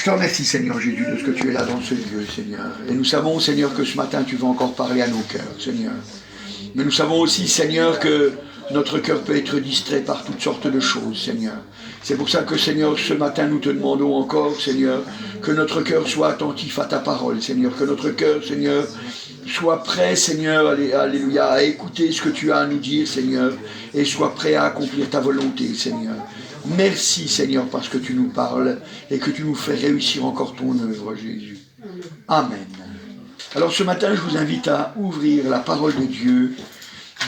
te remercie, Seigneur Jésus, de ce que tu es là dans ce lieu, Seigneur. Et nous savons, Seigneur, que ce matin, tu vas encore parler à nos cœurs, Seigneur. Mais nous savons aussi, Seigneur, que notre cœur peut être distrait par toutes sortes de choses, Seigneur. C'est pour ça que, Seigneur, ce matin, nous te demandons encore, Seigneur, que notre cœur soit attentif à ta parole, Seigneur. Que notre cœur, Seigneur, soit prêt, Seigneur, alléluia, à écouter ce que tu as à nous dire, Seigneur, et soit prêt à accomplir ta volonté, Seigneur. Merci, Seigneur, parce que tu nous parles et que tu nous fais réussir encore ton œuvre, Jésus. Amen. Alors ce matin, je vous invite à ouvrir la parole de Dieu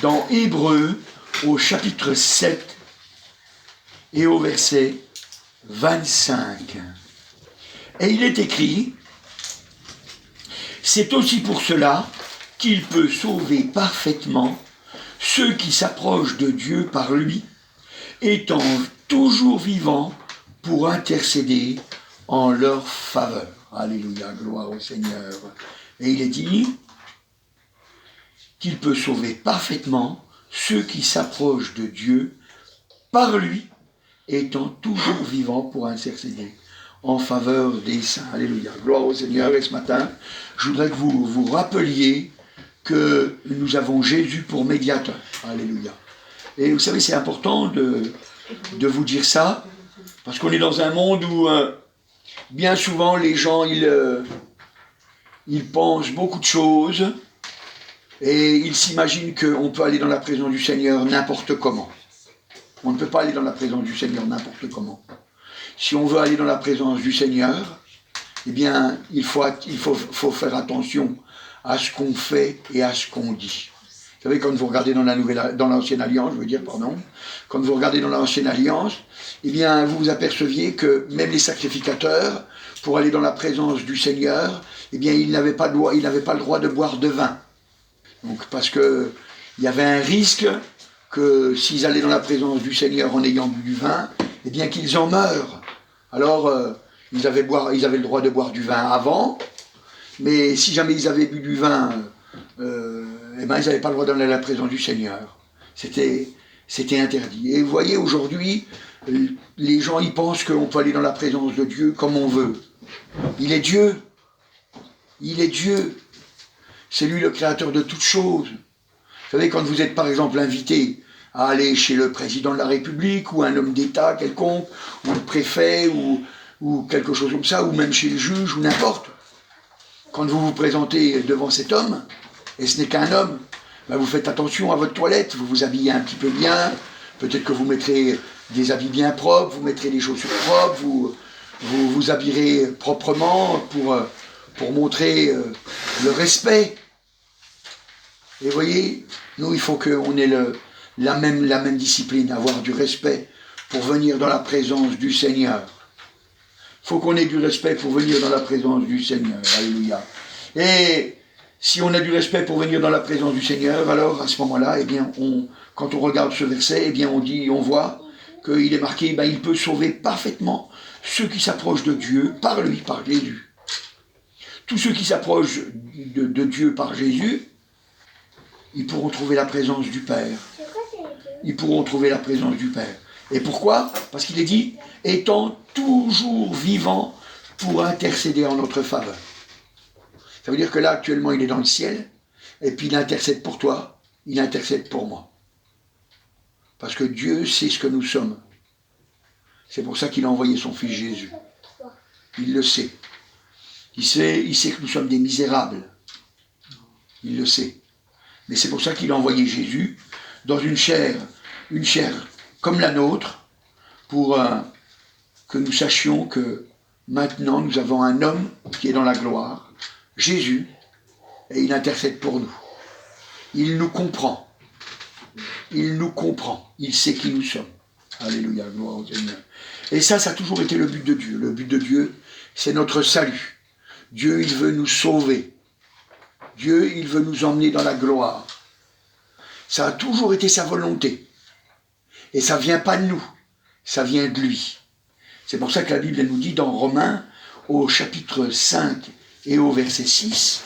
dans Hébreux au chapitre 7 et au verset 25. Et il est écrit, « C'est aussi pour cela qu'il peut sauver parfaitement ceux qui s'approchent de Dieu par lui, étant toujours vivants pour intercéder en leur faveur. » Alléluia, gloire au Seigneur. Et il est dit qu'il peut sauver parfaitement ceux qui s'approchent de Dieu par lui, étant toujours vivants pour intercéder en faveur des saints. Alléluia, gloire au Seigneur. Et ce matin, je voudrais que vous vous rappeliez que nous avons Jésus pour médiateur. Alléluia. Et vous savez, c'est important de vous dire ça, parce qu'on est dans un monde où bien souvent les gens, ils pensent beaucoup de choses et ils s'imaginent qu'on peut aller dans la présence du Seigneur n'importe comment. On ne peut pas aller dans la présence du Seigneur n'importe comment. Si on veut aller dans la présence du Seigneur, eh bien, il faut faire attention à ce qu'on fait et à ce qu'on dit. Vous savez, quand vous regardez dans l'Ancienne Alliance, quand vous regardez dans l'Ancienne Alliance, eh bien, vous vous aperceviez que même les sacrificateurs, pour aller dans la présence du Seigneur, eh bien, ils n'avaient pas le droit de boire de vin. Donc, parce que il y avait un risque que s'ils allaient dans la présence du Seigneur en ayant bu du vin, eh bien, qu'ils en meurent. Alors, ils avaient le droit de boire du vin avant, mais si jamais ils avaient bu du vin, eh ben, ils n'avaient pas le droit d'aller à la présence du Seigneur. C'était interdit. Et vous voyez, aujourd'hui, les gens, ils pensent qu'on peut aller dans la présence de Dieu comme on veut. Il est Dieu. Il est Dieu. C'est lui le créateur de toutes choses. Vous savez, quand vous êtes par exemple invité à aller chez le président de la République, ou un homme d'État quelconque, ou le préfet, ou quelque chose comme ça, ou même chez le juge, ou n'importe, quand vous vous présentez devant cet homme, et ce n'est qu'un homme, ben vous faites attention à votre toilette, vous vous habillez un petit peu bien, peut-être que vous mettrez des habits bien propres, vous mettrez des chaussures propres, vous vous habillerez proprement pour montrer le respect. Et vous voyez, nous, il faut qu'on ait la même discipline, avoir du respect pour venir dans la présence du Seigneur. Il faut qu'on ait du respect pour venir dans la présence du Seigneur. Alléluia. Et si on a du respect pour venir dans la présence du Seigneur, alors à ce moment-là, eh bien, quand on regarde ce verset, eh bien, on voit qu'il est marqué, ben, il peut sauver parfaitement ceux qui s'approchent de Dieu par lui, par Jésus. Tous ceux qui s'approchent de Dieu par Jésus, ils pourront trouver la présence du Père. Ils pourront trouver la présence du Père. Et pourquoi ? Parce qu'il est dit, étant toujours vivant pour intercéder en notre faveur. Ça veut dire que là, actuellement, il est dans le ciel, et puis il intercède pour toi, il intercède pour moi. Parce que Dieu sait ce que nous sommes. C'est pour ça qu'il a envoyé son Fils Jésus. Il le sait. Il sait que nous sommes des misérables. Il le sait. Mais c'est pour ça qu'il a envoyé Jésus dans une chair comme la nôtre, pour que nous sachions que maintenant nous avons un homme qui est dans la gloire, Jésus, et il intercède pour nous. Il nous comprend. Il nous comprend. Il sait qui nous sommes. Alléluia, gloire au Seigneur. Et ça a toujours été le but de Dieu. Le but de Dieu, c'est notre salut. Dieu, il veut nous sauver. Dieu, il veut nous emmener dans la gloire. Ça a toujours été sa volonté. Et ça ne vient pas de nous. Ça vient de lui. C'est pour ça que la Bible elle nous dit dans Romains, au chapitre 5 et au verset 6,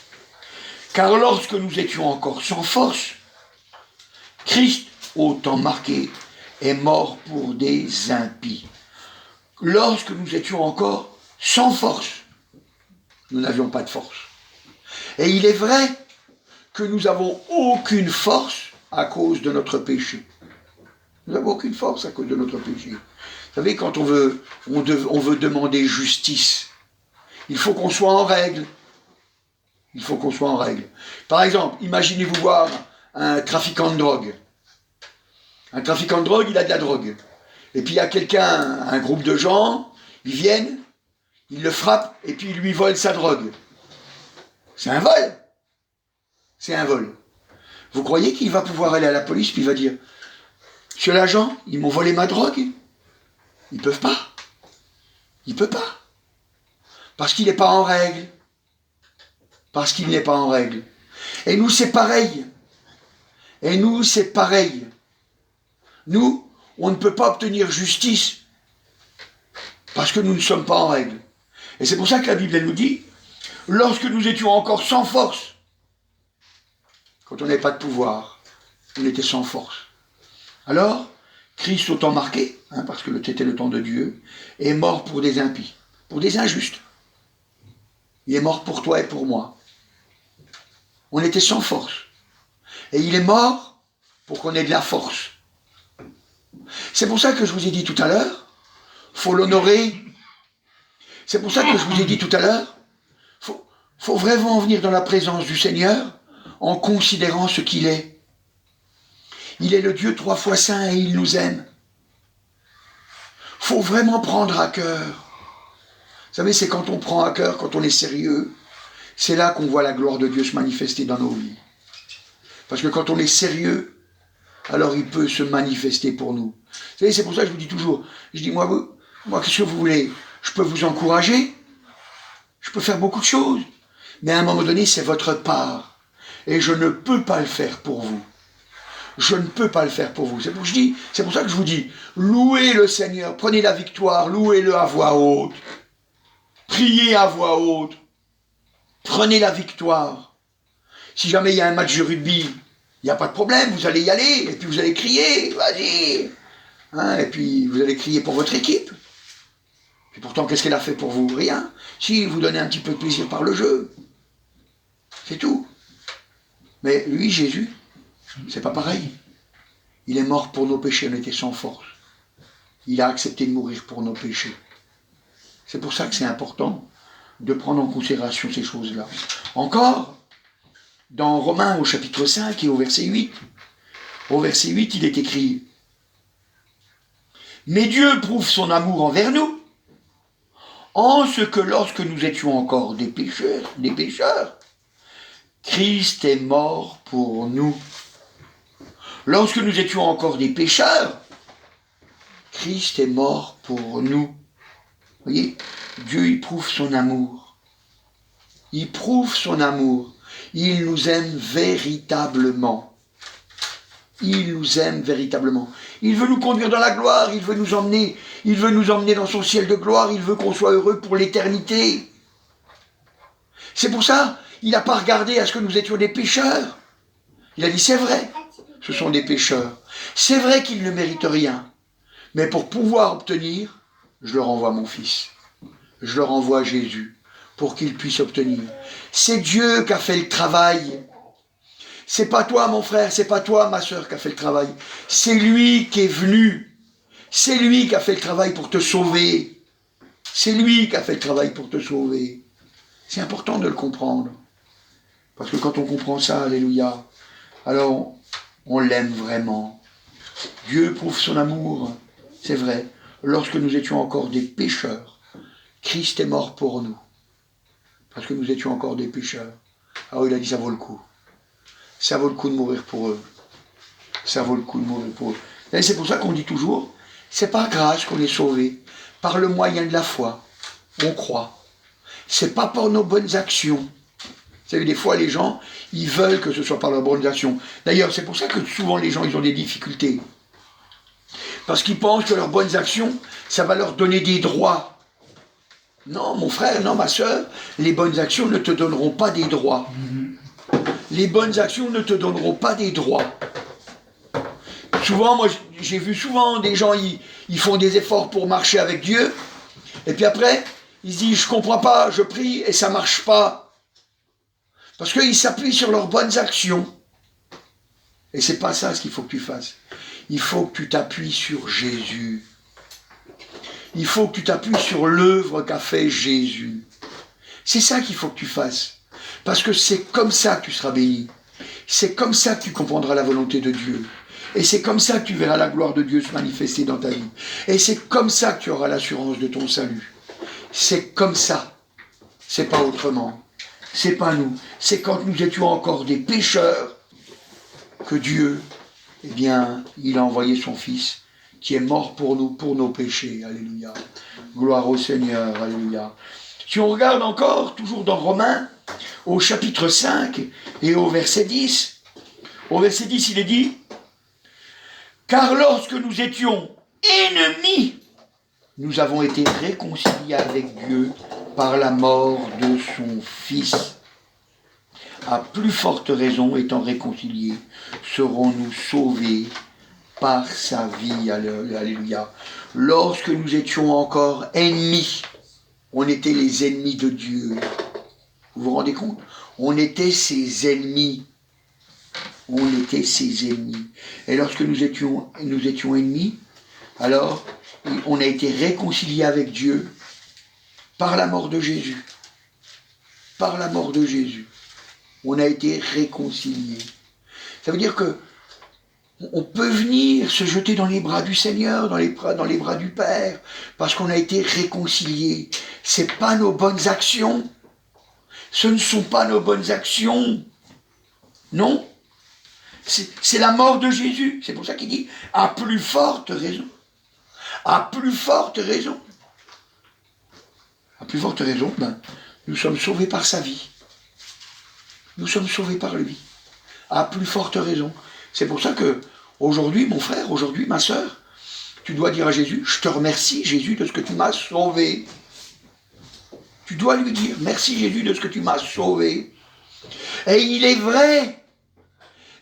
« Car lorsque nous étions encore sans force, Christ, au temps marqué, est mort pour des impies. » Lorsque nous étions encore sans force, nous n'avions pas de force. Et il est vrai que nous n'avons aucune force à cause de notre péché. Nous n'avons aucune force à cause de notre péché. Vous savez, quand on veut demander justice, il faut qu'on soit en règle. Il faut qu'on soit en règle. Par exemple, imaginez-vous voir un trafiquant de drogue. Un trafiquant de drogue, il a de la drogue. Et puis il y a quelqu'un, un groupe de gens, ils viennent, ils le frappent, et puis ils lui volent sa drogue. C'est un vol. C'est un vol. Vous croyez qu'il va pouvoir aller à la police, puis il va dire, monsieur l'agent, ils m'ont volé ma drogue? Ils peuvent pas. Il peut pas. Parce qu'il n'est pas en règle. Parce qu'il n'est pas en règle. Et nous, c'est pareil. Et nous, c'est pareil. Nous, on ne peut pas obtenir justice parce que nous ne sommes pas en règle. Et c'est pour ça que la Bible, elle nous dit, lorsque nous étions encore sans force, quand on n'avait pas de pouvoir, on était sans force. Alors, Christ, au temps marqué, parce que c'était le temps de Dieu, est mort pour des impies, pour des injustes. Il est mort pour toi et pour moi. On était sans force. Et il est mort pour qu'on ait de la force. C'est pour ça que je vous ai dit tout à l'heure, il faut l'honorer. C'est pour ça que je vous ai dit tout à l'heure, faut vraiment venir dans la présence du Seigneur en considérant ce qu'il est. Il est le Dieu 3 fois saint et il nous aime. Faut vraiment prendre à cœur. Vous savez, c'est quand on prend à cœur, quand on est sérieux, c'est là qu'on voit la gloire de Dieu se manifester dans nos vies. Parce que quand on est sérieux, alors il peut se manifester pour nous. Vous savez, c'est pour ça que je vous dis toujours, je dis, moi qu'est-ce que vous voulez? Je peux vous encourager, je peux faire beaucoup de choses, mais à un moment donné, c'est votre part. Et je ne peux pas le faire pour vous. Je ne peux pas le faire pour vous. C'est pour ça que je vous dis, louez le Seigneur, prenez la victoire, louez-le à voix haute. Priez à voix haute. Prenez la victoire. Si jamais il y a un match de rugby, il n'y a pas de problème, vous allez y aller, et puis vous allez crier, vas-y. Et puis vous allez crier pour votre équipe. Et pourtant, qu'est-ce qu'elle a fait pour vous? Rien. Si, vous donnez un petit peu de plaisir par le jeu. C'est tout. Mais lui, Jésus, c'est pas pareil. Il est mort pour nos péchés, on était sans force. Il a accepté de mourir pour nos péchés. C'est pour ça que c'est important de prendre en considération ces choses-là. Encore, dans Romains au chapitre 5 et au verset 8, il est écrit « Mais Dieu prouve son amour envers nous, en ce que lorsque nous étions encore des pécheurs, Christ est mort pour nous. » Lorsque nous étions encore des pécheurs, Christ est mort pour nous. Vous voyez, Dieu, il prouve son amour. Il prouve son amour. Il nous aime véritablement. Il nous aime véritablement. Il veut nous conduire dans la gloire, il veut nous emmener dans son ciel de gloire, il veut qu'on soit heureux pour l'éternité. C'est pour ça, il n'a pas regardé à ce que nous étions des pécheurs. Il a dit, c'est vrai, ce sont des pécheurs. C'est vrai qu'ils ne méritent rien. Mais pour pouvoir obtenir, je leur envoie mon fils. Je leur envoie Jésus pour qu'ils puissent obtenir. C'est Dieu qui a fait le travail. C'est pas toi, mon frère, c'est pas toi, ma soeur, qui a fait le travail. C'est lui qui est venu. C'est lui qui a fait le travail pour te sauver. C'est lui qui a fait le travail pour te sauver. C'est important de le comprendre. Parce que quand on comprend ça, alléluia, alors on l'aime vraiment. Dieu prouve son amour, c'est vrai. Lorsque nous étions encore des pécheurs, Christ est mort pour nous. Parce que nous étions encore des pécheurs. Alors il a dit, ça vaut le coup. Ça vaut le coup de mourir pour eux. Ça vaut le coup de mourir pour eux. Et c'est pour ça qu'on dit toujours, c'est par grâce qu'on est sauvé. Par le moyen de la foi. On croit. C'est pas par nos bonnes actions. Vous savez, des fois, les gens, ils veulent que ce soit par leurs bonnes actions. D'ailleurs, c'est pour ça que souvent les gens, ils ont des difficultés. Parce qu'ils pensent que leurs bonnes actions, ça va leur donner des droits. Non, mon frère, non, ma soeur, les bonnes actions ne te donneront pas des droits. Les bonnes actions ne te donneront pas des droits. Souvent, moi, j'ai vu souvent des gens, ils font des efforts pour marcher avec Dieu, et puis après, Ils se disent, je ne comprends pas, je prie et ça ne marche pas. Parce qu'ils s'appuient sur leurs bonnes actions. Et c'est pas ça ce qu'il faut que tu fasses. Il faut que tu t'appuies sur Jésus. Il faut que tu t'appuies sur l'œuvre qu'a fait Jésus. C'est ça qu'il faut que tu fasses. Parce que c'est comme ça que tu seras béni. C'est comme ça que tu comprendras la volonté de Dieu. Et c'est comme ça que tu verras la gloire de Dieu se manifester dans ta vie. Et c'est comme ça que tu auras l'assurance de ton salut. C'est comme ça. C'est pas autrement. C'est pas nous. C'est quand nous étions encore des pécheurs que Dieu, eh bien, il a envoyé son Fils qui est mort pour nous, pour nos péchés. Alléluia. Gloire au Seigneur. Alléluia. Si on regarde encore, toujours dans Romains, au chapitre 5 et au verset 10, au verset 10, il est dit « Car lorsque nous étions ennemis, nous avons été réconciliés avec Dieu par la mort de son Fils. À plus forte raison, étant réconciliés, serons-nous sauvés par sa vie. » Alléluia. Lorsque nous étions encore ennemis, on était les ennemis de Dieu. Vous vous rendez compte? On était ses ennemis. On était ses ennemis. Et lorsque nous étions ennemis, alors on a été réconciliés avec Dieu par la mort de Jésus. Par la mort de Jésus. On a été réconciliés. Ça veut dire que on peut venir se jeter dans les bras du Seigneur, dans les bras du Père, parce qu'on a été réconciliés. Ce n'est pas nos bonnes actions. Ce ne sont pas nos bonnes actions. Non. C'est la mort de Jésus. C'est pour ça qu'il dit, à plus forte raison. À plus forte raison. À plus forte raison, nous sommes sauvés par sa vie. Nous sommes sauvés par lui. À plus forte raison. C'est pour ça que, aujourd'hui, mon frère, aujourd'hui, ma sœur, tu dois dire à Jésus, je te remercie, Jésus, de ce que tu m'as sauvé. Tu dois lui dire, merci Jésus de ce que tu m'as sauvé. Et il est vrai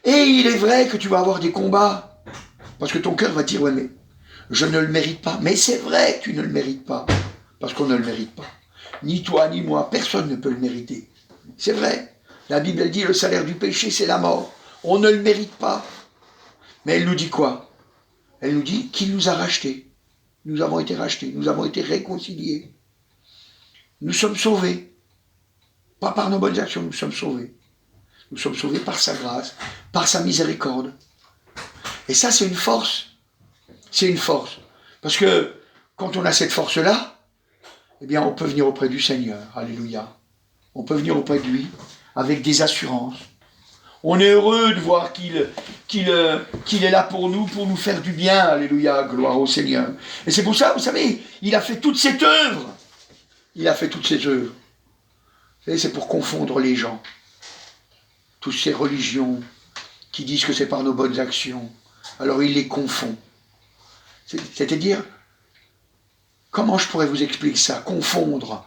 que tu vas avoir des combats. Parce que ton cœur va dire, ouais, mais je ne le mérite pas. Mais c'est vrai que tu ne le mérites pas. Parce qu'on ne le mérite pas. Ni toi, ni moi, personne ne peut le mériter. C'est vrai. La Bible, elle dit, le salaire du péché, c'est la mort. On ne le mérite pas. Mais elle nous dit quoi? Elle nous dit qu'il nous a rachetés. Nous avons été rachetés. Nous avons été réconciliés. Nous sommes sauvés. Pas par nos bonnes actions, nous sommes sauvés. Nous sommes sauvés par sa grâce, par sa miséricorde. Et ça, c'est une force. C'est une force. Parce que quand on a cette force-là, eh bien, on peut venir auprès du Seigneur. Alléluia. On peut venir auprès de lui avec des assurances. On est heureux de voir qu'il est là pour nous faire du bien. Alléluia, gloire au Seigneur. Et c'est pour ça, vous savez, il a fait toute cette œuvre. Il a fait toutes ces œuvres. Vous savez, c'est pour confondre les gens. Toutes ces religions qui disent que c'est par nos bonnes actions. Alors il les confond. C'est-à-dire, comment je pourrais vous expliquer ça? Confondre.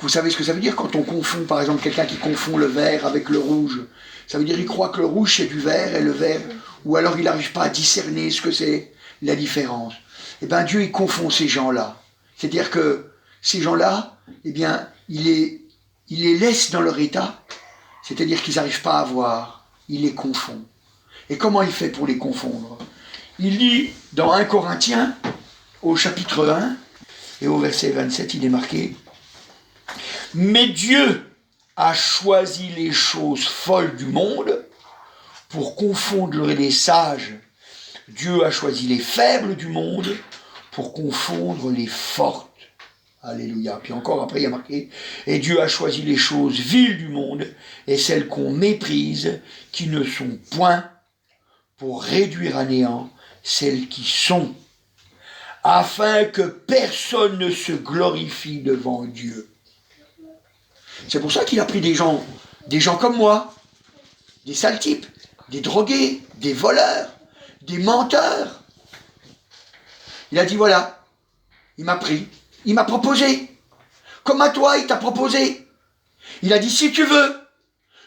Vous savez ce que ça veut dire quand on confond, par exemple, quelqu'un qui confond le vert avec le rouge? Ça veut dire qu'il croit que le rouge c'est du vert et le vert, ou alors il n'arrive pas à discerner ce que c'est la différence. Eh bien Dieu il confond ces gens-là. C'est-à-dire que ces gens-là, eh bien, il les laisse dans leur état, c'est-à-dire qu'ils n'arrivent pas à voir, il les confond. Et comment il fait pour les confondre? Il dit dans 1 Corinthiens, au chapitre 1, et au verset 27, il est marqué « Mais Dieu a choisi les choses folles du monde pour confondre les sages. Dieu a choisi les faibles du monde pour confondre les fortes. » Alléluia. Puis encore après, il y a marqué « Et Dieu a choisi les choses viles du monde et celles qu'on méprise, qui ne sont point, pour réduire à néant celles qui sont, afin que personne ne se glorifie devant Dieu. » C'est pour ça qu'il a pris des gens comme moi, des sales types, des drogués, des voleurs, des menteurs. Il a dit voilà, il m'a pris, il m'a proposé. Comme à toi, il t'a proposé. Il a dit si tu veux,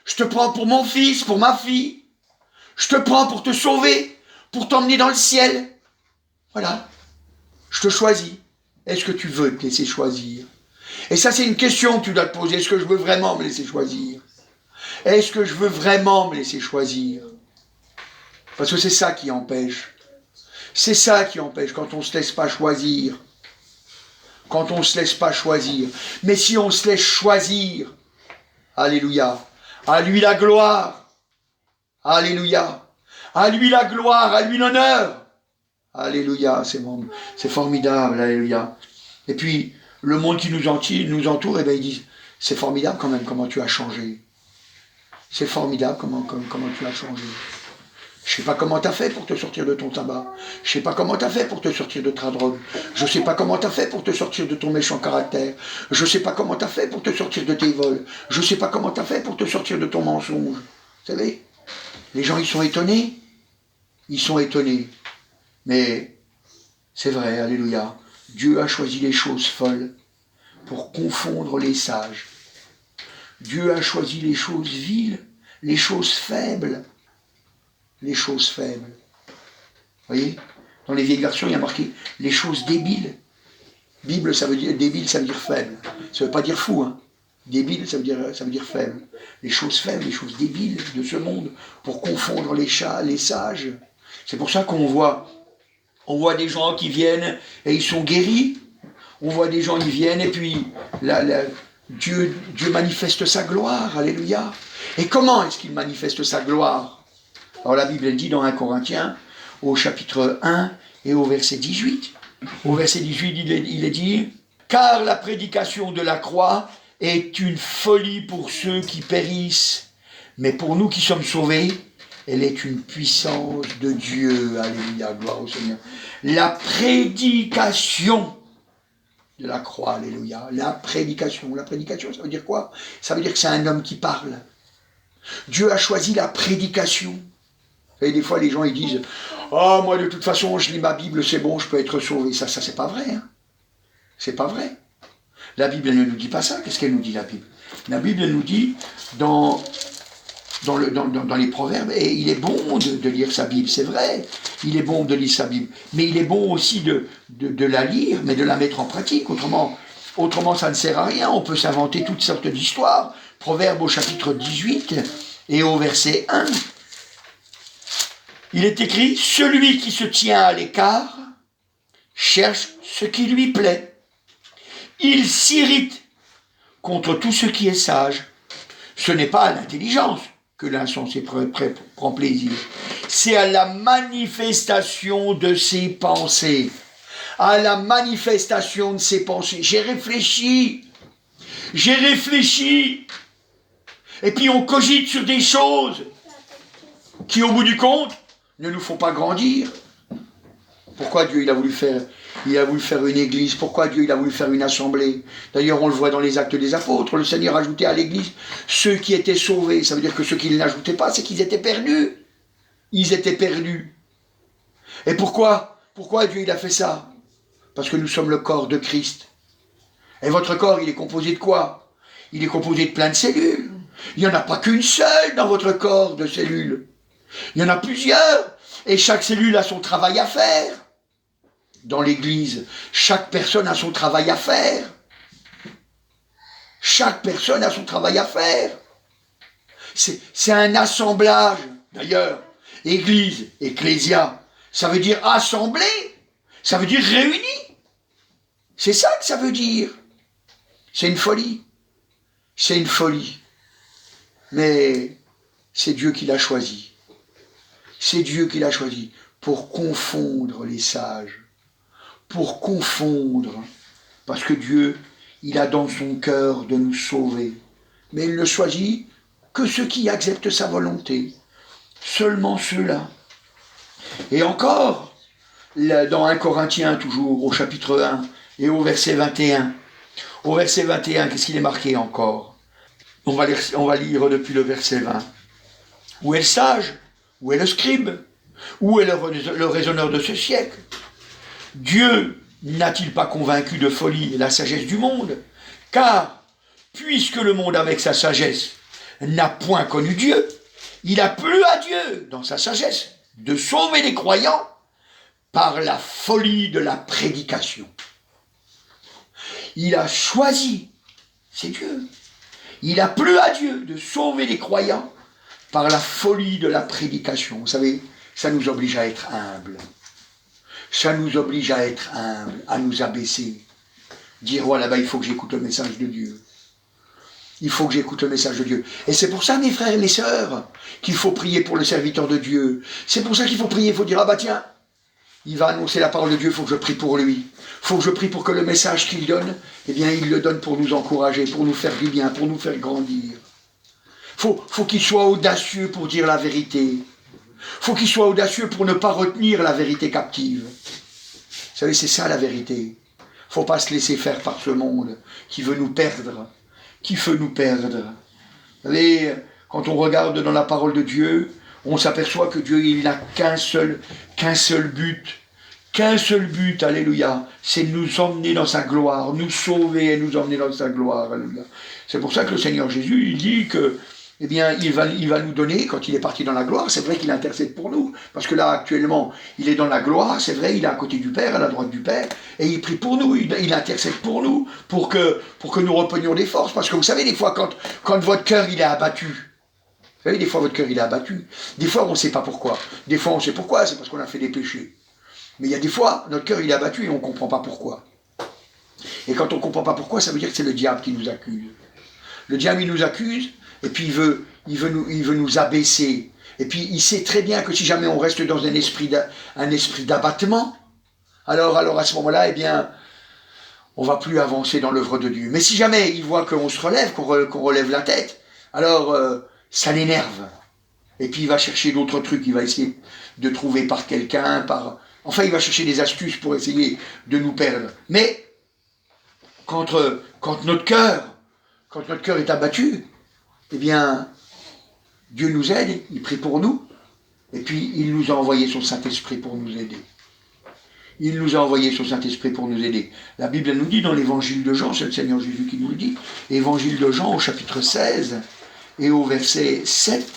je te prends pour mon fils, pour ma fille. Je te prends pour te sauver, pour t'emmener dans le ciel. Voilà, je te choisis. Est-ce que tu veux te laisser choisir? Et ça, c'est une question que tu dois te poser. Est-ce que je veux vraiment me laisser choisir? Est-ce que je veux vraiment me laisser choisir? Parce que c'est ça qui empêche. C'est ça qui empêche quand on ne se laisse pas choisir. Quand on ne se laisse pas choisir. Mais si on se laisse choisir, alléluia, à lui la gloire, alléluia, à lui la gloire, à lui l'honneur, alléluia, c'est formidable, alléluia. Et puis, le monde qui nous entoure, eh bien, ils disent, c'est formidable quand même comment tu as changé. C'est formidable comment tu as changé. Je ne sais pas comment tu as fait pour te sortir de ton tabac. Je ne sais pas comment tu as fait pour te sortir de ta drogue. Je ne sais pas comment tu as fait pour te sortir de ton méchant caractère. Je ne sais pas comment tu as fait pour te sortir de tes vols. Je ne sais pas comment tu as fait pour te sortir de ton mensonge. Vous savez, les gens, ils sont étonnés. Ils sont étonnés. Mais c'est vrai, alléluia. Dieu a choisi les choses folles pour confondre les sages. Dieu a choisi les choses viles, les choses faibles. Les choses faibles. Vous voyez, dans les vieilles versions, il y a marqué les choses débiles. Bible, ça veut dire débile, ça veut dire faible. Ça ne veut pas dire fou, hein. Débile, ça veut dire faible. Les choses faibles, les choses débiles de ce monde, pour confondre les sages. C'est pour ça qu'on voit des gens qui viennent et ils sont guéris. On voit des gens qui viennent et puis Dieu manifeste sa gloire, alléluia. Et comment est-ce qu'il manifeste sa gloire? Alors la Bible dit dans 1 Corinthiens, au chapitre 1 et au verset 18. Au verset 18, il est dit « Car la prédication de la croix est une folie pour ceux qui périssent, mais pour nous qui sommes sauvés, elle est une puissance de Dieu. » Alléluia, gloire au Seigneur. La prédication de la croix, alléluia. La prédication, ça veut dire quoi? Ça veut dire que c'est un homme qui parle. Dieu a choisi la prédication. Et des fois, les gens, ils disent « Ah, moi, de toute façon, je lis ma Bible, c'est bon, je peux être sauvé. » Ça, c'est pas vrai. Hein. C'est pas vrai. La Bible, elle ne nous dit pas ça. Qu'est-ce qu'elle nous dit, la Bible? La Bible, elle nous dit, dans les Proverbes, et il est bon de lire sa Bible, c'est vrai. Il est bon de lire sa Bible. Mais il est bon aussi de la lire, mais de la mettre en pratique. Autrement, ça ne sert à rien. On peut s'inventer toutes sortes d'histoires. Proverbes au chapitre 18 et au verset 1. Il est écrit « Celui qui se tient à l'écart cherche ce qui lui plaît. Il s'irrite contre tout ce qui est sage. Ce n'est pas à l'intelligence que l'insensé prend plaisir. C'est à la manifestation de ses pensées. À la manifestation de ses pensées. J'ai réfléchi. Et puis on cogite sur des choses qui, au bout du compte, ne nous font pas grandir. Pourquoi Dieu il a voulu faire une église? Pourquoi Dieu il a voulu faire une assemblée? D'ailleurs, on le voit dans les Actes des Apôtres. Le Seigneur ajoutait à l'église ceux qui étaient sauvés. Ça veut dire que ceux qui ne l'ajoutaient pas, c'est qu'ils étaient perdus. Ils étaient perdus. Et pourquoi Dieu il a fait ça? Parce que nous sommes le corps de Christ. Et votre corps, il est composé de quoi? Il est composé de plein de cellules. Il n'y en a pas qu'une seule dans votre corps de cellules. Il y en a plusieurs. Et chaque cellule a son travail à faire. Dans l'église, chaque personne a son travail à faire. Chaque personne a son travail à faire. C'est un assemblage. D'ailleurs, église, ecclésia, ça veut dire assemblée. Ça veut dire réunis. C'est ça que ça veut dire. C'est une folie. C'est une folie. Mais c'est Dieu qui l'a choisi. C'est Dieu qui l'a choisi pour confondre les sages. Pour confondre. Parce que Dieu, il a dans son cœur de nous sauver. Mais il ne choisit que ceux qui acceptent sa volonté. Seulement ceux-là. Et encore, dans 1 Corinthiens, toujours, au chapitre 1, et au verset 21. Au verset 21, qu'est-ce qu'il est marqué encore? On va lire depuis le verset 20. Où est le sage? Où est le scribe? Où est le raisonneur de ce siècle? Dieu n'a-t-il pas convaincu de folie la sagesse du monde? Car, puisque le monde avec sa sagesse n'a point connu Dieu, il a plu à Dieu, dans sa sagesse, de sauver les croyants par la folie de la prédication. Il a choisi c'est Dieu. Il a plu à Dieu de sauver les croyants par la folie de la prédication. Vous savez, ça nous oblige à être humbles. Ça nous oblige à être humbles, à nous abaisser. Dire, voilà, il faut que j'écoute le message de Dieu. Il faut que j'écoute le message de Dieu. Et c'est pour ça, mes frères et mes sœurs, qu'il faut prier pour le serviteur de Dieu. C'est pour ça qu'il faut prier, il faut dire, tiens, il va annoncer la parole de Dieu, il faut que je prie pour lui. Il faut que je prie pour que le message qu'il donne, eh bien, il le donne pour nous encourager, pour nous faire du bien, pour nous faire grandir. Faut qu'il soit audacieux pour dire la vérité. Faut qu'il soit audacieux pour ne pas retenir la vérité captive. Vous savez, c'est ça la vérité. Faut pas se laisser faire par ce monde qui veut nous perdre. Qui veut nous perdre. Vous savez, quand on regarde dans la parole de Dieu, on s'aperçoit que Dieu, il n'a qu'un seul but. Qu'un seul but, alléluia, c'est de nous emmener dans sa gloire, nous sauver et nous emmener dans sa gloire, alléluia. C'est pour ça que le Seigneur Jésus, il dit que, eh bien, il va nous donner, quand il est parti dans la gloire, c'est vrai qu'il intercède pour nous, parce que là, actuellement, il est dans la gloire, c'est vrai, il est à côté du Père, à la droite du Père, et il prie pour nous, il intercède pour nous, pour que nous reprenions des forces, parce que vous savez, des fois, quand votre cœur, il est abattu, vous savez, des fois, votre cœur, il est abattu, des fois, on ne sait pas pourquoi, des fois, on sait pourquoi, c'est parce qu'on a fait des péchés. Mais il y a des fois, notre cœur, il est abattu et on ne comprend pas pourquoi. Et quand on ne comprend pas pourquoi, ça veut dire que c'est le diable qui nous accuse. Le diable, il nous accuse, et puis il veut nous abaisser. Et puis il sait très bien que si jamais on reste dans un esprit d'abattement, alors à ce moment-là, eh bien, on ne va plus avancer dans l'œuvre de Dieu. Mais si jamais il voit qu'on se relève, qu'on relève la tête, alors ça l'énerve. Et puis il va chercher d'autres trucs, il va essayer de trouver par quelqu'un, Enfin, il va chercher des astuces pour essayer de nous perdre. Mais, quand notre cœur est abattu, eh bien, Dieu nous aide, il prie pour nous, et puis il nous a envoyé son Saint-Esprit pour nous aider. Il nous a envoyé son Saint-Esprit pour nous aider. La Bible nous dit dans l'évangile de Jean, c'est le Seigneur Jésus qui nous le dit, évangile de Jean au chapitre 16 et au verset 7,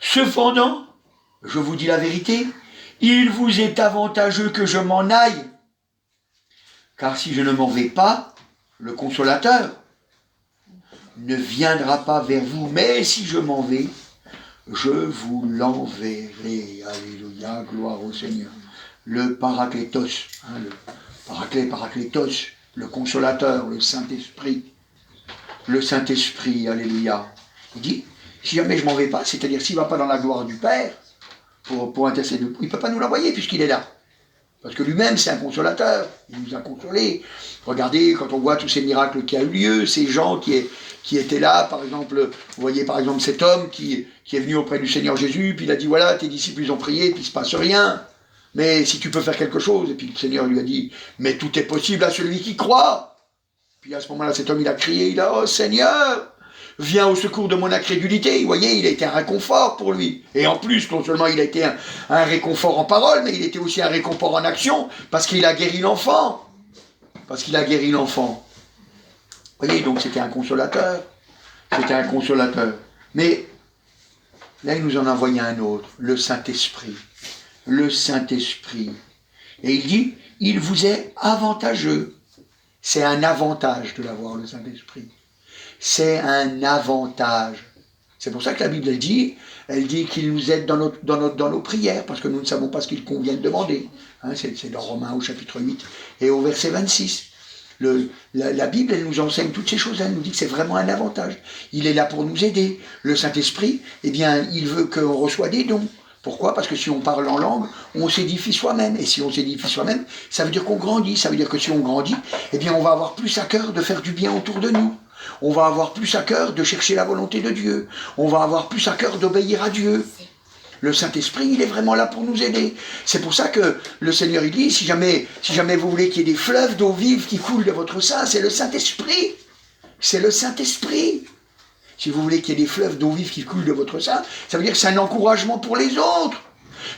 cependant, je vous dis la vérité, il vous est avantageux que je m'en aille, car si je ne m'en vais pas, le Consolateur ne viendra pas vers vous, mais si je m'en vais, je vous l'enverrai. Alléluia, gloire au Seigneur. Le Paraklétos, le Paraklétos, le Consolateur, le Saint-Esprit, alléluia. Il dit, si jamais je ne m'en vais pas, c'est-à-dire s'il ne va pas dans la gloire du Père, pour intercéder, il ne peut pas nous l'envoyer puisqu'il est là. Parce que lui-même, c'est un consolateur, il nous a consolés. Regardez, quand on voit tous ces miracles qui ont eu lieu, ces gens qui étaient là, par exemple, vous voyez par exemple cet homme qui est venu auprès du Seigneur Jésus, puis il a dit, voilà, tes disciples, ils ont prié, puis il ne se passe rien. Mais si tu peux faire quelque chose, et puis le Seigneur lui a dit, mais tout est possible à celui qui croit. Puis à ce moment-là, cet homme, il a crié, il a, oh Seigneur, viens au secours de mon incrédulité. Vous voyez, il a été un réconfort pour lui. Et en plus, non seulement il a été un réconfort en parole, mais il était aussi un réconfort en action, parce qu'il a guéri l'enfant. Vous voyez, donc c'était un consolateur. Mais là, il nous en a envoyé un autre, le Saint-Esprit. Et il dit, il vous est avantageux. C'est un avantage de l'avoir, le Saint-Esprit. C'est un avantage. C'est pour ça que la Bible, elle dit qu'il nous aide dans nos prières, parce que nous ne savons pas ce qu'il convient de demander. C'est dans Romains au chapitre 8 et au verset 26. La Bible, elle nous enseigne toutes ces choses, elle nous dit que c'est vraiment un avantage. Il est là pour nous aider. Le Saint-Esprit, eh bien, il veut qu'on reçoive des dons. Pourquoi ? Parce que si on parle en langue, on s'édifie soi-même. Et si on s'édifie soi-même, ça veut dire qu'on grandit. Ça veut dire que si on grandit, eh bien, on va avoir plus à cœur de faire du bien autour de nous. On va avoir plus à cœur de chercher la volonté de Dieu. On va avoir plus à cœur d'obéir à Dieu. Le Saint-Esprit, il est vraiment là pour nous aider. C'est pour ça que le Seigneur, il dit, si jamais vous voulez qu'il y ait des fleuves d'eau vive qui coulent de votre sein, c'est le Saint-Esprit. C'est le Saint-Esprit. Si vous voulez qu'il y ait des fleuves d'eau vive qui coulent de votre sein, ça veut dire que c'est un encouragement pour les autres.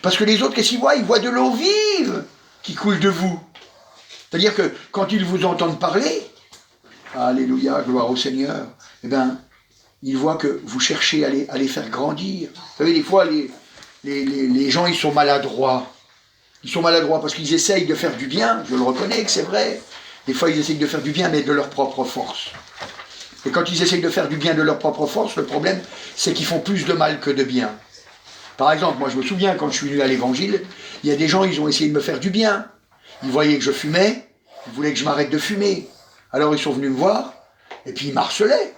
Parce que les autres, qu'est-ce qu'ils voient ? Ils voient de l'eau vive qui coule de vous. C'est-à-dire que quand ils vous entendent parler, alléluia, gloire au Seigneur, eh bien, ils voient que vous cherchez à les faire grandir. Vous savez, des fois, les gens, ils sont maladroits. Ils sont maladroits parce qu'ils essayent de faire du bien, je le reconnais que c'est vrai. Des fois, ils essayent de faire du bien, mais de leur propre force. Et quand ils essayent de faire du bien de leur propre force, le problème, c'est qu'ils font plus de mal que de bien. Par exemple, moi je me souviens, quand je suis venu à l'évangile, il y a des gens, ils ont essayé de me faire du bien. Ils voyaient que je fumais, ils voulaient que je m'arrête de fumer. Alors ils sont venus me voir, et puis ils m'harcelaient.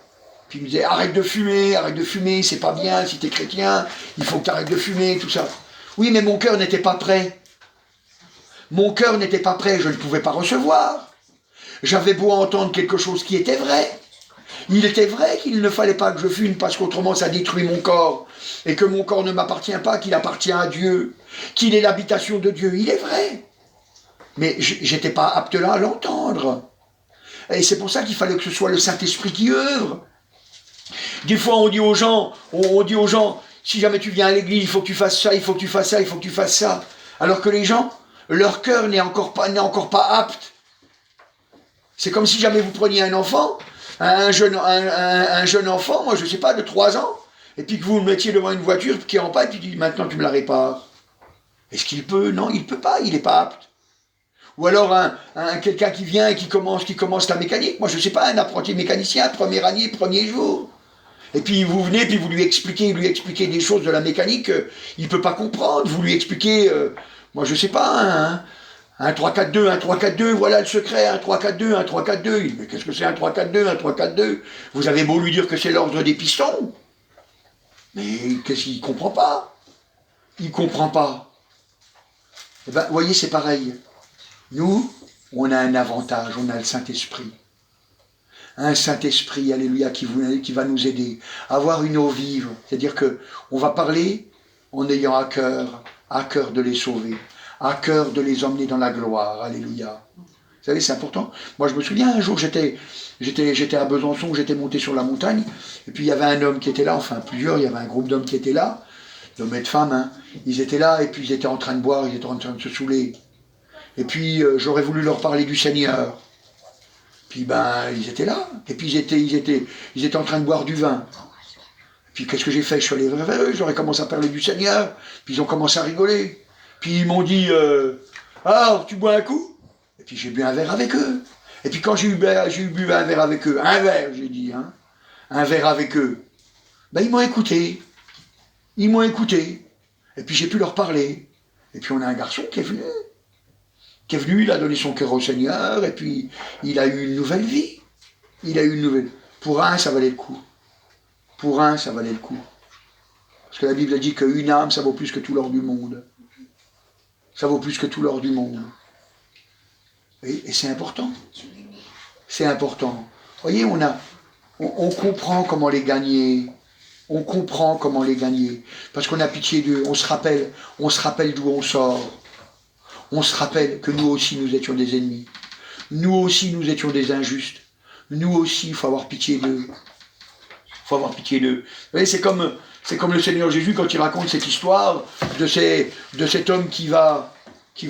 Puis ils me disaient, arrête de fumer, c'est pas bien, si t'es chrétien, il faut que t'arrêtes de fumer, tout ça. Oui, mais mon cœur n'était pas prêt. Mon cœur n'était pas prêt, je ne pouvais pas recevoir. J'avais beau entendre quelque chose qui était vrai. Il était vrai qu'il ne fallait pas que je fume parce qu'autrement ça détruit mon corps. Et que mon corps ne m'appartient pas, qu'il appartient à Dieu. Qu'il est l'habitation de Dieu. Il est vrai. Mais j'étais pas apte là à l'entendre. Et c'est pour ça qu'il fallait que ce soit le Saint-Esprit qui œuvre. Des fois on dit aux gens, si jamais tu viens à l'église, il faut que tu fasses ça, il faut que tu fasses ça, il faut que tu fasses ça. Alors que les gens, leur cœur n'est encore pas apte. C'est comme si jamais vous preniez un enfant, un jeune enfant, moi je ne sais pas, de 3 ans, et puis que vous le mettiez devant une voiture qui est en panne, et puis tu dis maintenant tu me la répares. Est-ce qu'il peut? Non, il ne peut pas, il n'est pas apte. Ou alors quelqu'un qui vient et qui commence la mécanique, moi je ne sais pas, un apprenti mécanicien, première année, premier jour. Et puis vous venez, puis vous lui expliquez des choses de la mécanique, il ne peut pas comprendre, vous lui expliquez, moi je ne sais pas, un 3-4-2, un 3-4-2, voilà le secret, un 3-4-2, un 3-4-2. Mais qu'est-ce que c'est un 3-4-2, un 3-4-2? Vous avez beau lui dire que c'est l'ordre des pistons. Mais qu'est-ce qu'il ne comprend pas? Il ne comprend pas. Eh bien, vous voyez, c'est pareil. Nous, on a un avantage, on a le Saint-Esprit. Un Saint-Esprit, alléluia, qui va nous aider à avoir une eau vive. C'est-à-dire qu'on va parler en ayant à cœur de les sauver, à cœur de les emmener dans la gloire, alléluia. Vous savez, c'est important. Moi, je me souviens, un jour, j'étais à Besançon, j'étais monté sur la montagne, et puis il y avait un homme qui était là, enfin plusieurs, il y avait un groupe d'hommes qui étaient là, d'hommes et de femmes, hein. Ils étaient là, et puis ils étaient en train de boire, ils étaient en train de se saouler. Et puis, j'aurais voulu leur parler du Seigneur. Puis ils étaient là, et puis ils étaient en train de boire du vin. Puis qu'est-ce que j'ai fait? Je suis allé vers eux, j'aurais commencé à parler du Seigneur, puis ils ont commencé à rigoler. Puis ils m'ont dit, ah, tu bois un coup? Et puis j'ai bu un verre avec eux. Et puis quand j'ai bu un verre avec eux, un verre, j'ai dit, hein, un verre avec eux, ils m'ont écouté. Ils m'ont écouté. Et puis j'ai pu leur parler. Et puis on a un garçon qui est venu, il a donné son cœur au Seigneur, et puis il a eu une nouvelle vie. Pour un, ça valait le coup. Parce que la Bible a dit qu'une âme, ça vaut plus que tout l'or du monde. Ça vaut plus que tout l'or du monde. Et c'est important. C'est important. Vous voyez, on comprend comment les gagner. On comprend comment les gagner. Parce qu'on a pitié d'eux. On se rappelle d'où on sort. On se rappelle que nous aussi, nous étions des ennemis. Nous aussi, nous étions des injustes. Nous aussi, il faut avoir pitié d'eux. Vous voyez, c'est comme le Seigneur Jésus quand il raconte cette histoire de cet homme qui va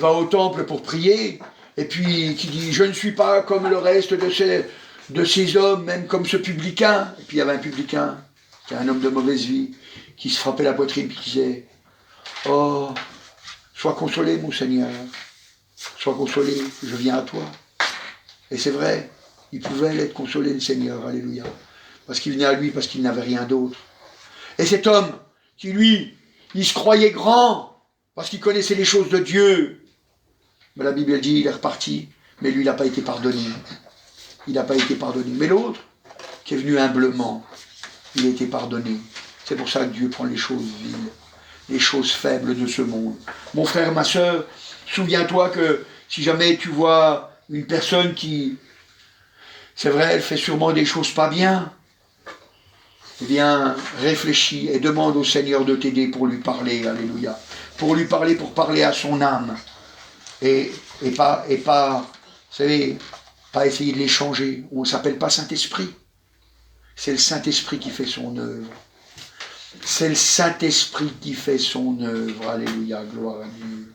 au temple pour prier, et puis qui dit « Je ne suis pas comme le reste de ces hommes, même comme ce publicain. » Et puis il y avait un publicain, qui est un homme de mauvaise vie, qui se frappait la poitrine, puis qui disait « Oh, sois consolé, mon Seigneur. Sois consolé, je viens à toi. » Et c'est vrai, il pouvait être consolé, le Seigneur, alléluia. Parce qu'il venait à lui, parce qu'il n'avait rien d'autre. Et cet homme, qui lui, il se croyait grand, parce qu'il connaissait les choses de Dieu. Mais la Bible dit, il est reparti, mais lui, il n'a pas été pardonné. Mais l'autre, qui est venu humblement, il a été pardonné. C'est pour ça que Dieu prend les choses viles, les choses faibles de ce monde. Mon frère, ma sœur, souviens-toi que si jamais tu vois une personne qui, c'est vrai, elle fait sûrement des choses pas bien, eh bien, réfléchis et demande au Seigneur de t'aider pour lui parler, alléluia. Pour parler à son âme. Et pas, vous savez, pas essayer de les changer. On ne s'appelle pas Saint-Esprit. C'est le Saint-Esprit qui fait son œuvre. Alléluia, gloire à Dieu.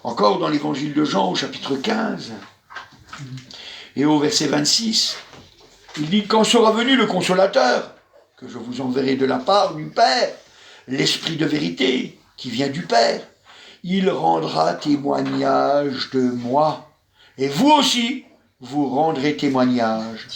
Encore dans l'évangile de Jean, au chapitre 15, et au verset 26, il dit « Quand sera venu le Consolateur, que je vous enverrai de la part du Père, l'Esprit de vérité qui vient du Père, il rendra témoignage de moi. Et vous aussi, vous rendrez témoignage,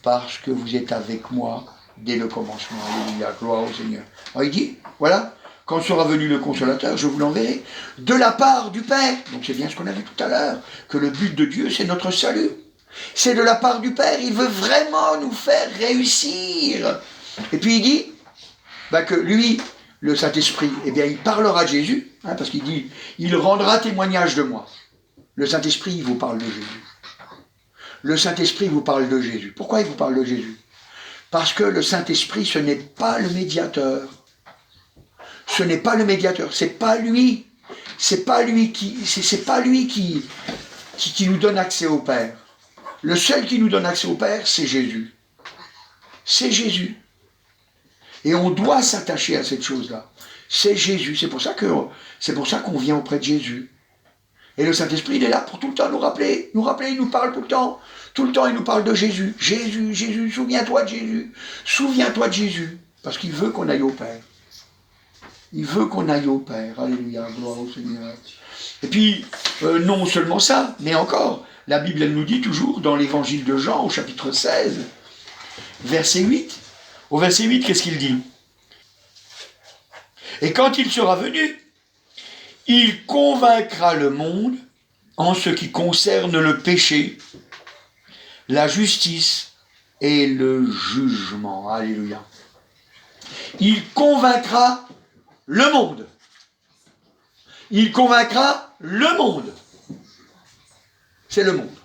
parce que vous êtes avec moi dès le commencement. Alléluia, gloire au Seigneur. Alors il dit, voilà, quand sera venu le consolateur, je vous l'enverrai, de la part du Père. Donc c'est bien ce qu'on a vu tout à l'heure, que le but de Dieu, c'est notre salut. C'est de la part du Père, il veut vraiment nous faire réussir. Et puis il dit que lui, le Saint-Esprit, eh bien il parlera de Jésus, parce qu'il dit, il rendra témoignage de moi. Le Saint-Esprit, il vous parle de Jésus. Le Saint-Esprit vous parle de Jésus. Pourquoi il vous parle de Jésus? Parce que le Saint-Esprit, ce n'est pas le médiateur. Ce n'est pas le médiateur, c'est pas lui. C'est pas lui qui nous donne accès au Père. Le seul qui nous donne accès au Père, c'est Jésus. C'est Jésus. Et on doit s'attacher à cette chose-là. C'est Jésus. C'est pour ça qu'on vient auprès de Jésus. Et le Saint-Esprit, il est là pour tout le temps nous rappeler. Il nous parle tout le temps. Tout le temps, il nous parle de Jésus. Jésus, Jésus, souviens-toi de Jésus. Souviens-toi de Jésus. Parce qu'il veut qu'on aille au Père. Il veut qu'on aille au Père. Alléluia, gloire au Seigneur. Et puis, non seulement ça, mais encore, la Bible, elle nous dit toujours dans l'évangile de Jean, au chapitre 16, verset 8. Au verset 8, qu'est-ce qu'il dit? Et quand il sera venu, il convaincra le monde en ce qui concerne le péché, la justice et le jugement. Alléluia. Il convaincra le monde. Il convaincra le monde. C'est le monde.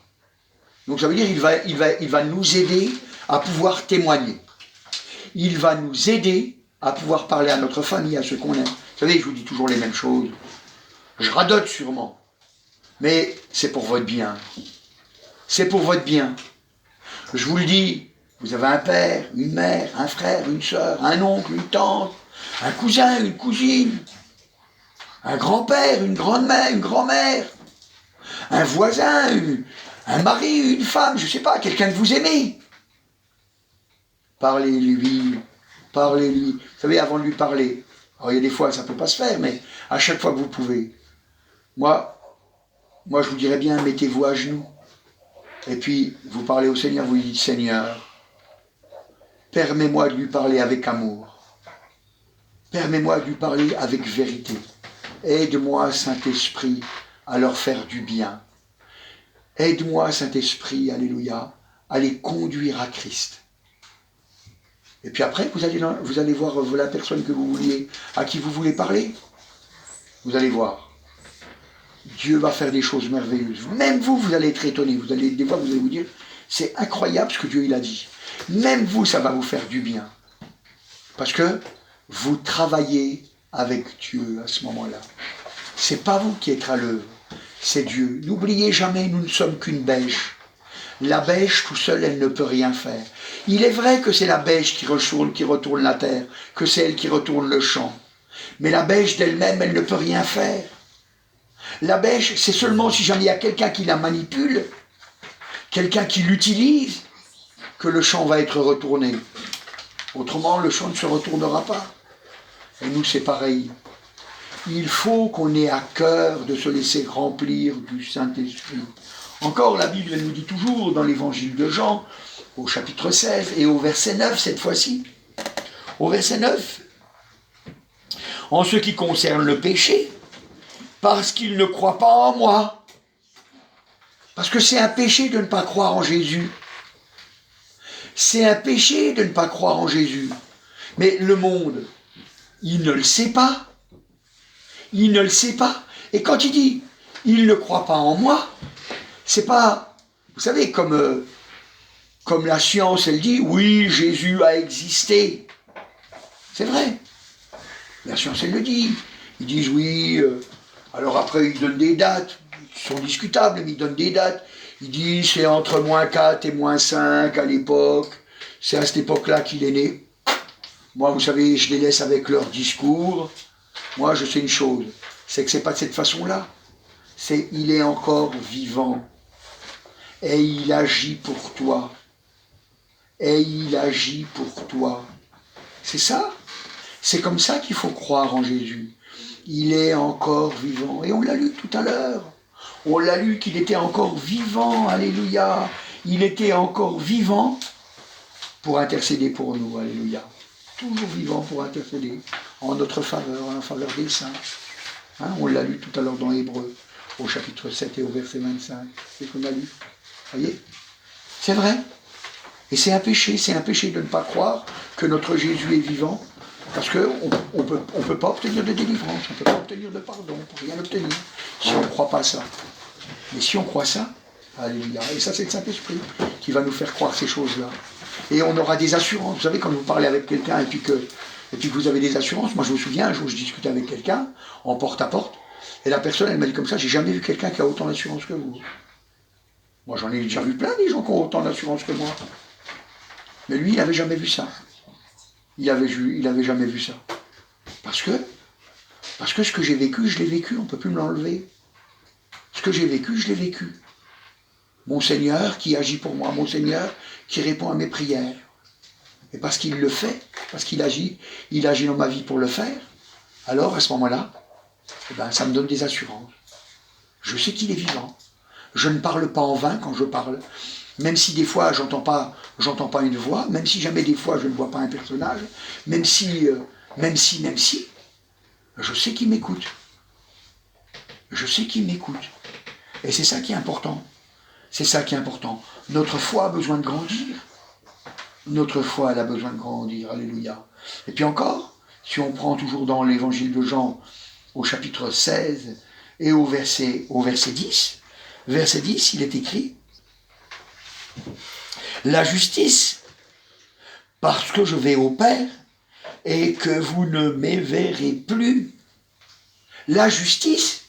Donc ça veut dire il va nous aider à pouvoir témoigner. Il va nous aider à pouvoir parler à notre famille, à ceux qu'on aime. Vous savez, je vous dis toujours les mêmes choses. Je radote sûrement. Mais c'est pour votre bien. C'est pour votre bien. Je vous le dis, vous avez un père, une mère, un frère, une sœur, un oncle, une tante, un cousin, une cousine, un grand-père, une grande-mère, une grand-mère, un voisin, un mari, une femme, je ne sais pas, quelqu'un que vous aimez. Parlez-lui, parlez-lui. Vous savez, avant de lui parler, alors il y a des fois ça ne peut pas se faire, mais à chaque fois que vous pouvez, moi je vous dirais bien, mettez-vous à genoux. Et puis, vous parlez au Seigneur, vous lui dites, Seigneur, permets-moi de lui parler avec amour. Permets-moi de lui parler avec vérité. Aide-moi, Saint-Esprit, à leur faire du bien. Aide-moi, Saint-Esprit, alléluia, à les conduire à Christ. Et puis après, vous allez voir la personne que vous vouliez, à qui vous voulez parler. Vous allez voir. Dieu va faire des choses merveilleuses. Même vous allez être étonné. Des fois, vous allez vous dire, c'est incroyable ce que Dieu il a dit. Même vous, ça va vous faire du bien. Parce que vous travaillez avec Dieu à ce moment-là. C'est pas vous qui êtes à l'œuvre, c'est Dieu. N'oubliez jamais, nous ne sommes qu'une bêche. La bêche, tout seul, elle ne peut rien faire. Il est vrai que c'est la bêche qui retourne la terre, que c'est elle qui retourne le champ. Mais la bêche d'elle-même, elle ne peut rien faire. La bêche, c'est seulement si jamais il y a quelqu'un qui la manipule, quelqu'un qui l'utilise, que le champ va être retourné. Autrement, le champ ne se retournera pas. Et nous, c'est pareil. Il faut qu'on ait à cœur de se laisser remplir du Saint-Esprit. Encore, la Bible elle nous dit toujours dans l'évangile de Jean, au chapitre 16 et au verset 9 cette fois-ci. Au verset 9, en ce qui concerne le péché, parce qu'il ne croit pas en moi. Parce que c'est un péché de ne pas croire en Jésus. C'est un péché de ne pas croire en Jésus. Mais le monde, il ne le sait pas. Il ne le sait pas. Et quand il dit, il ne croit pas en moi, c'est pas, vous savez, comme la science, elle dit, oui, Jésus a existé. C'est vrai. La science, elle le dit. Ils disent, oui, alors après, ils donnent des dates, qui sont discutables, mais ils donnent des dates. Ils disent, c'est entre -4 et -5 à l'époque. C'est à cette époque-là qu'il est né. Moi, vous savez, je les laisse avec leur discours. Moi, je sais une chose, c'est que c'est pas de cette façon-là. C'est il est encore vivant. Et il agit pour toi. Et il agit pour toi. C'est ça. C'est comme ça qu'il faut croire en Jésus. Il est encore vivant. Et on l'a lu tout à l'heure. On l'a lu qu'il était encore vivant. Alléluia. Il était encore vivant pour intercéder pour nous. Alléluia. Toujours vivant pour intercéder en notre faveur, en faveur des saints. Hein, on l'a lu tout à l'heure dans Hébreux, au chapitre 7 et au verset 25. C'est ce qu'on a lu. Voyez? C'est vrai. Et c'est un péché de ne pas croire que notre Jésus est vivant, parce qu'on ne peut pas obtenir de délivrance, on ne peut pas obtenir de pardon, on ne peut rien obtenir, si on ne croit pas ça. Mais si on croit ça, alléluia, et ça c'est le Saint-Esprit qui va nous faire croire ces choses-là. Et on aura des assurances. Vous savez, quand vous parlez avec quelqu'un et puis que vous avez des assurances, moi je me souviens, un jour je discutais avec quelqu'un, en porte-à-porte, et la personne elle m'a dit comme ça, j'ai jamais vu quelqu'un qui a autant d'assurance que vous. Moi j'en ai déjà vu plein des gens qui ont autant d'assurance que moi. Mais lui, il n'avait jamais vu ça. Il avait jamais vu ça. Parce que ce que j'ai vécu, je l'ai vécu, on ne peut plus me l'enlever. Ce que j'ai vécu, je l'ai vécu. Mon Seigneur qui agit pour moi, mon Seigneur qui répond à mes prières. Et parce qu'il le fait, parce qu'il agit dans ma vie pour le faire, alors à ce moment-là, ça me donne des assurances. Je sais qu'il est vivant. Je ne parle pas en vain quand je parle. Même si des fois j'entends pas une voix, même si jamais des fois je ne vois pas un personnage, même si, je sais qu'il m'écoute. Je sais qu'il m'écoute. Et c'est ça qui est important. C'est ça qui est important. Notre foi a besoin de grandir. Notre foi, elle a besoin de grandir. Alléluia. Et puis encore, si on prend toujours dans l'évangile de Jean, au chapitre 16 et au verset 10, verset 10, il est écrit: la justice, parce que je vais au Père et que vous ne me verrez plus. La justice,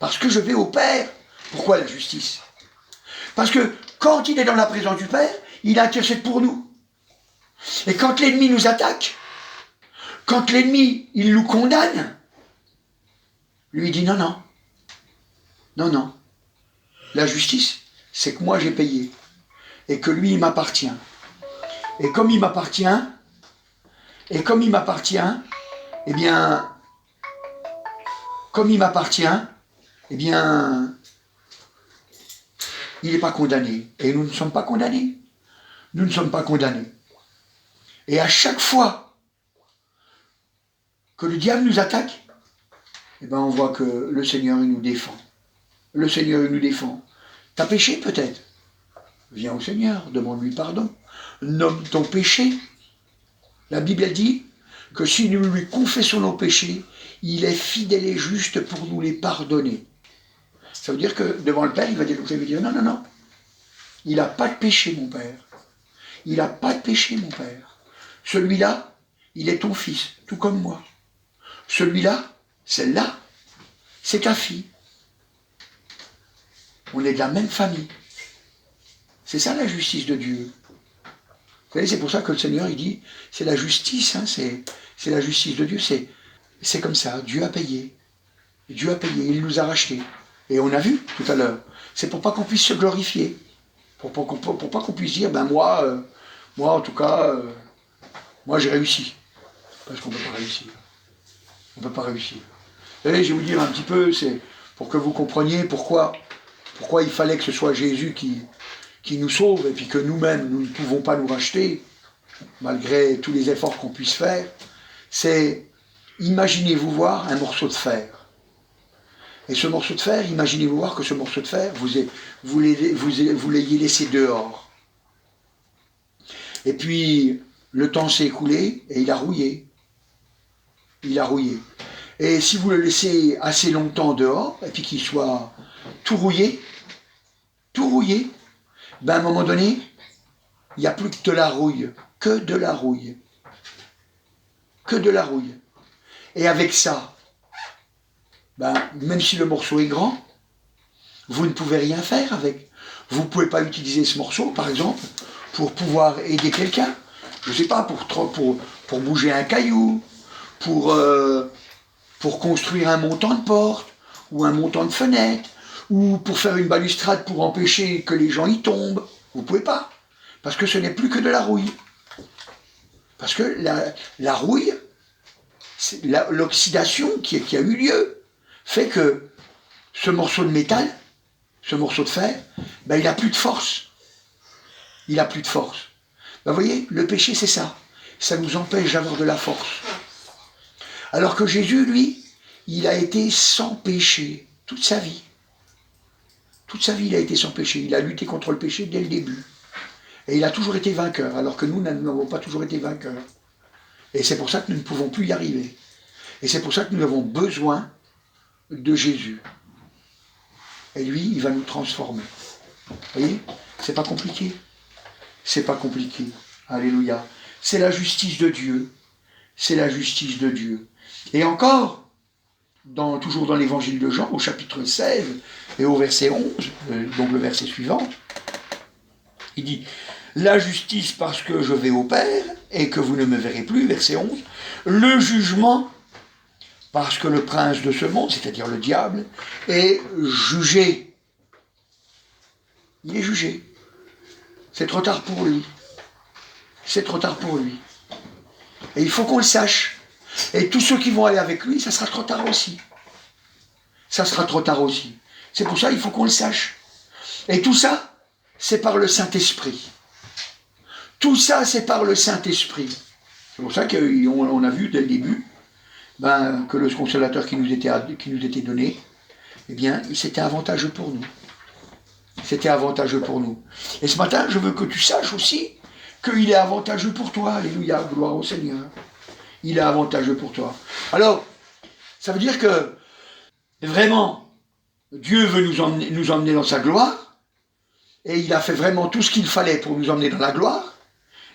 parce que je vais au Père. Pourquoi la justice? Parce que quand il est dans la présence du Père, il intercède pour nous. Et quand l'ennemi nous attaque, quand l'ennemi, il nous condamne, lui dit non, non. Non, non. La justice, c'est que moi j'ai payé. Et que lui, il m'appartient. Et comme il m'appartient, eh bien, il n'est pas condamné. Et nous ne sommes pas condamnés. Nous ne sommes pas condamnés. Et à chaque fois que le diable nous attaque, on voit que le Seigneur, il nous défend. Le Seigneur, il nous défend. T'as péché peut-être? Viens au Seigneur, demande-lui pardon. Nomme ton péché. La Bible elle dit que si nous lui confessons nos péchés, il est fidèle et juste pour nous les pardonner. Ça veut dire que devant le Père, il va dire non, non, non. Il n'a pas de péché, mon Père. Il n'a pas de péché, mon Père. Celui-là, il est ton fils, tout comme moi. Celui-là, celle-là, c'est ta fille. On est de la même famille. C'est ça la justice de Dieu. Vous savez, c'est pour ça que le Seigneur, il dit, c'est la justice, hein, c'est la justice de Dieu, c'est comme ça, Dieu a payé. Dieu a payé, il nous a rachetés. Et on a vu tout à l'heure, c'est pour pas qu'on puisse se glorifier, pour pas qu'on puisse dire, moi en tout cas, moi j'ai réussi. Parce qu'on ne peut pas réussir. On ne peut pas réussir. Vous savez, je vais vous dire un petit peu, c'est pour que vous compreniez pourquoi il fallait que ce soit Jésus qui nous sauve, et puis que nous-mêmes, nous ne pouvons pas nous racheter, malgré tous les efforts qu'on puisse faire. C'est, imaginez-vous voir un morceau de fer. Et ce morceau de fer, imaginez-vous voir que ce morceau de fer, vous l'ayez laissé dehors. Et puis, le temps s'est écoulé et il a rouillé. Il a rouillé. Et si vous le laissez assez longtemps dehors, et puis qu'il soit tout rouillé, à un moment donné, il n'y a plus que de la rouille. Que de la rouille. Que de la rouille. Et avec ça, même si le morceau est grand, vous ne pouvez rien faire avec. Vous ne pouvez pas utiliser ce morceau, par exemple, pour pouvoir aider quelqu'un. Je ne sais pas, pour bouger un caillou, pour construire un montant de porte, ou un montant de fenêtre, ou pour faire une balustrade pour empêcher que les gens y tombent. Vous ne pouvez pas. Parce que ce n'est plus que de la rouille. Parce que la rouille, l'oxydation qui a eu lieu fait que ce morceau de métal, ce morceau de fer, ben, il n'a plus de force. Il n'a plus de force. Ben, vous voyez, le péché, c'est ça. Ça nous empêche d'avoir de la force. Alors que Jésus, lui, il a été sans péché toute sa vie. Toute sa vie, il a été sans péché. Il a lutté contre le péché dès le début. Et il a toujours été vainqueur, alors que nous n'avons pas toujours été vainqueurs. Et c'est pour ça que nous ne pouvons plus y arriver. Et c'est pour ça que nous avons besoin de Jésus. Et lui, il va nous transformer. Vous voyez, c'est pas compliqué. C'est pas compliqué. Alléluia. C'est la justice de Dieu. C'est la justice de Dieu. Et encore, toujours dans l'évangile de Jean, au chapitre 16 et au verset 11, donc le verset suivant, il dit « La justice parce que je vais au Père et que vous ne me verrez plus », verset 11, « Le jugement parce que le prince de ce monde, c'est-à-dire le diable, est jugé. » Il est jugé. C'est trop tard pour lui. C'est trop tard pour lui. Et il faut qu'on le sache. Et tous ceux qui vont aller avec lui, ça sera trop tard aussi. Ça sera trop tard aussi. C'est pour ça qu'il faut qu'on le sache. Et tout ça, c'est par le Saint-Esprit. Tout ça, c'est par le Saint-Esprit. C'est pour ça qu'on a vu dès le début que le consolateur qui nous était donné, eh bien, c'était avantageux pour nous. C'était avantageux pour nous. Et ce matin, je veux que tu saches aussi qu'il est avantageux pour toi. Alléluia, gloire au Seigneur. Il est avantageux pour toi. Alors, ça veut dire que, vraiment, Dieu veut nous emmener dans sa gloire, et il a fait vraiment tout ce qu'il fallait pour nous emmener dans la gloire.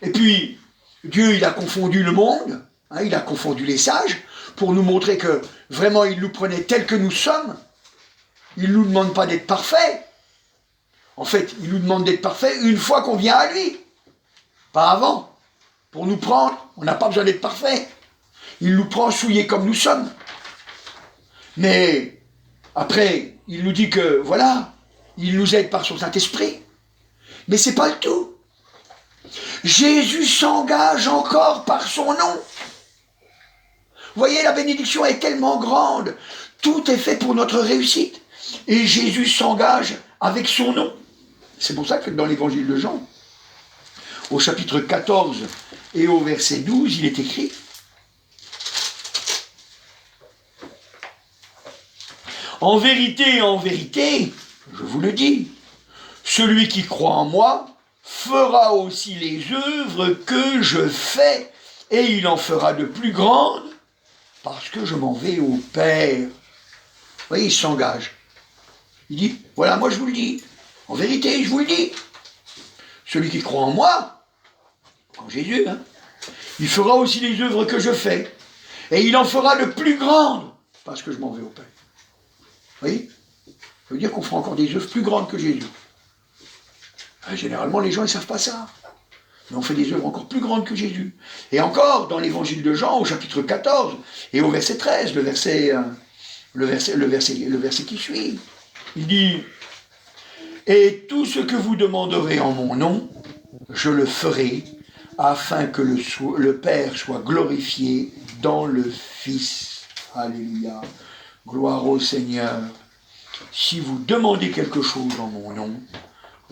Et puis, Dieu, il a confondu le monde, il a confondu les sages, pour nous montrer que, vraiment, il nous prenait tels que nous sommes. Il ne nous demande pas d'être parfaits. En fait, il nous demande d'être parfaits une fois qu'on vient à lui. Pas avant. Pour nous prendre, on n'a pas besoin d'être parfaits. Il nous prend souillés comme nous sommes. Mais après, il nous dit que, voilà, il nous aide par son Saint-Esprit. Mais c'est pas le tout. Jésus s'engage encore par son nom. Vous voyez, la bénédiction est tellement grande. Tout est fait pour notre réussite. Et Jésus s'engage avec son nom. C'est pour ça que dans l'évangile de Jean, au chapitre 14 et au verset 12, il est écrit « En vérité, je vous le dis, celui qui croit en moi fera aussi les œuvres que je fais, et il en fera de plus grandes, parce que je m'en vais au Père. » Vous voyez, il s'engage. Il dit, voilà, moi je vous le dis. En vérité, je vous le dis. Celui qui croit en moi, en Jésus, il fera aussi les œuvres que je fais. Et il en fera de plus grandes, parce que je m'en vais au Père. Vous voyez? Ça veut dire qu'on fera encore des œuvres plus grandes que Jésus. Généralement, les gens, ils ne savent pas ça. Mais on fait des œuvres encore plus grandes que Jésus. Et encore, dans l'évangile de Jean, au chapitre 14, et au verset 13, le verset qui suit, il dit « Et tout ce que vous demanderez en mon nom, je le ferai, afin que le Père soit glorifié dans le Fils. » Alléluia. Gloire au Seigneur. Si vous demandez quelque chose en mon nom,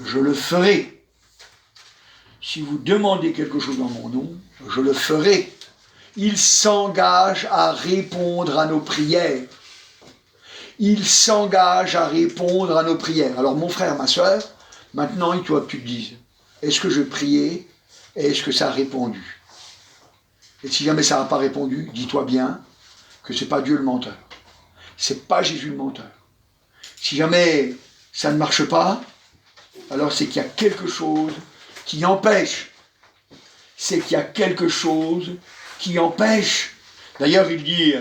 je le ferai. Si vous demandez quelque chose en mon nom, je le ferai. Il s'engage à répondre à nos prières. Il s'engage à répondre à nos prières. Alors mon frère, ma soeur, maintenant il doit que tu te dises, est-ce que je priais et est-ce que ça a répondu? Et si jamais ça n'a pas répondu, dis-toi bien que ce n'est pas Dieu le menteur. C'est pas Jésus le menteur. Si jamais ça ne marche pas, alors c'est qu'il y a quelque chose qui empêche. C'est qu'il y a quelque chose qui empêche. D'ailleurs, il dit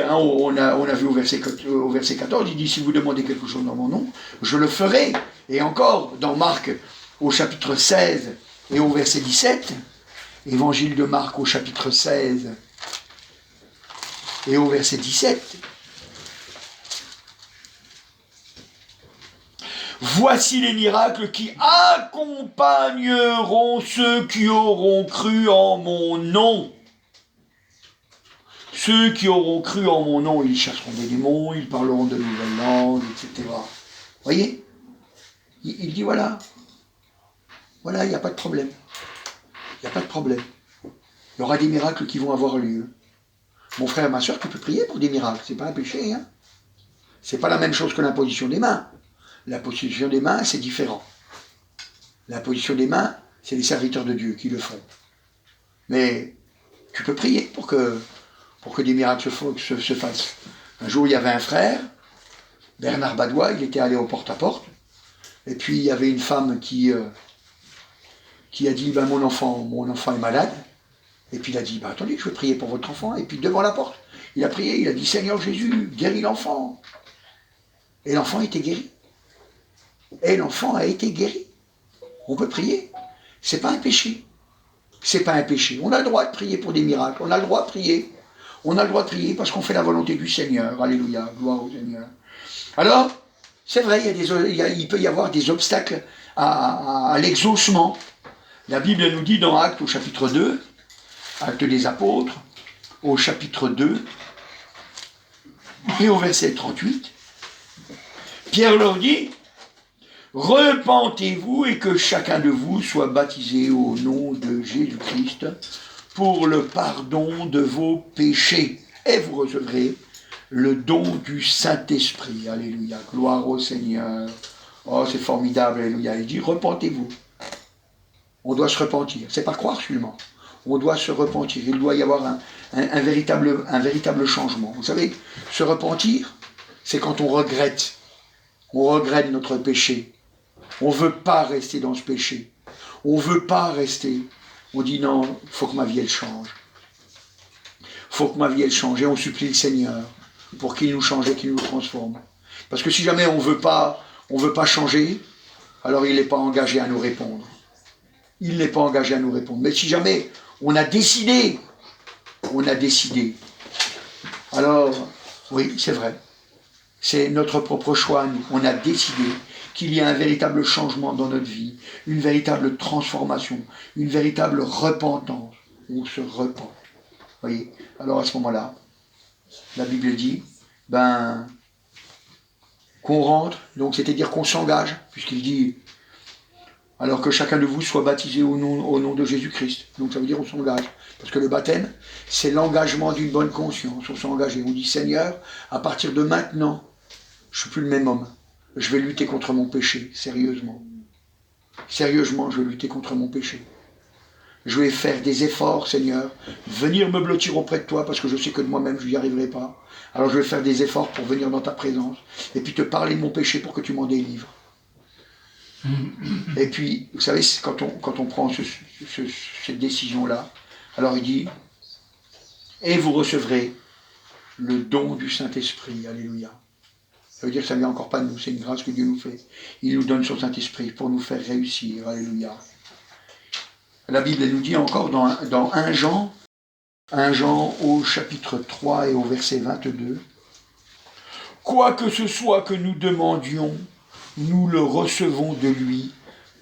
on a vu au verset 14, il dit, si vous demandez quelque chose dans mon nom, je le ferai. Et encore, dans Marc, au chapitre 16 et au verset 17, évangile de Marc au chapitre 16 et au verset 17, voici les miracles qui accompagneront ceux qui auront cru en mon nom. Ceux qui auront cru en mon nom, ils chasseront des démons, ils parleront de nouvelles langues, etc. Vous voyez, il dit voilà, il n'y a pas de problème. Il n'y a pas de problème. Il y aura des miracles qui vont avoir lieu. Mon frère, ma soeur, tu peux prier pour des miracles. C'est pas un péché, hein. C'est pas la même chose que l'imposition des mains. L'imposition des mains, c'est différent. L'imposition des mains, c'est les serviteurs de Dieu qui le font. Mais tu peux prier pour que des miracles se fassent. Un jour, il y avait un frère, Bernard Badois, il était allé au porte-à-porte, et puis il y avait une femme qui a dit, mon enfant est malade, et puis il a dit, attendez, je vais prier pour votre enfant, et puis devant la porte, il a prié, il a dit, Seigneur Jésus, guéris l'enfant. Et l'enfant était guéri. Et l'enfant a été guéri. On peut prier. C'est pas un péché. C'est pas un péché. On a le droit de prier pour des miracles. On a le droit de prier. On a le droit de prier parce qu'on fait la volonté du Seigneur. Alléluia. Gloire au Seigneur. Alors, c'est vrai, il peut y avoir des obstacles à l'exaucement. La Bible nous dit dans Actes au chapitre 2, Actes des Apôtres, au chapitre 2, et au verset 38, Pierre leur dit, repentez-vous et que chacun de vous soit baptisé au nom de Jésus-Christ pour le pardon de vos péchés. Et vous recevrez le don du Saint-Esprit. Alléluia. Gloire au Seigneur. Oh, c'est formidable. Alléluia. Il dit, repentez-vous. On doit se repentir. C'est pas croire seulement. On doit se repentir. Il doit y avoir un véritable changement. Vous savez, se repentir, c'est quand on regrette. On regrette notre péché. On ne veut pas rester dans ce péché. On ne veut pas rester. On dit non, il faut que ma vie elle change. Il faut que ma vie elle change. Et on supplie le Seigneur pour qu'il nous change et qu'il nous transforme. Parce que si jamais on veut pas changer, alors il n'est pas engagé à nous répondre. Il n'est pas engagé à nous répondre. Mais si jamais on a décidé, alors oui, c'est vrai. C'est notre propre choix, nous. On a décidé qu'il y a un véritable changement dans notre vie, une véritable transformation, une véritable repentance. On se repent. Voyez. Alors à ce moment-là, la Bible dit, qu'on rentre, donc c'est-à-dire qu'on s'engage, puisqu'il dit, alors que chacun de vous soit baptisé au nom de Jésus-Christ. Donc ça veut dire on s'engage. Parce que le baptême, c'est l'engagement d'une bonne conscience. On s'est engagé. On dit, Seigneur, à partir de maintenant, je ne suis plus le même homme. Je vais lutter contre mon péché, sérieusement. Sérieusement, je vais lutter contre mon péché. Je vais faire des efforts, Seigneur, venir me blottir auprès de toi, parce que je sais que de moi-même, je n'y arriverai pas. Alors je vais faire des efforts pour venir dans ta présence, et puis te parler de mon péché pour que tu m'en délivres. Et puis, vous savez, quand on prend cette décision-là, alors il dit, et vous recevrez le don du Saint-Esprit, alléluia. Ça veut dire que ça ne vient encore pas de nous, c'est une grâce que Dieu nous fait. Il nous donne son Saint-Esprit pour nous faire réussir, alléluia. La Bible elle nous dit encore dans 1 Jean au chapitre 3 et au verset 22, « Quoi que ce soit que nous demandions, nous le recevons de lui,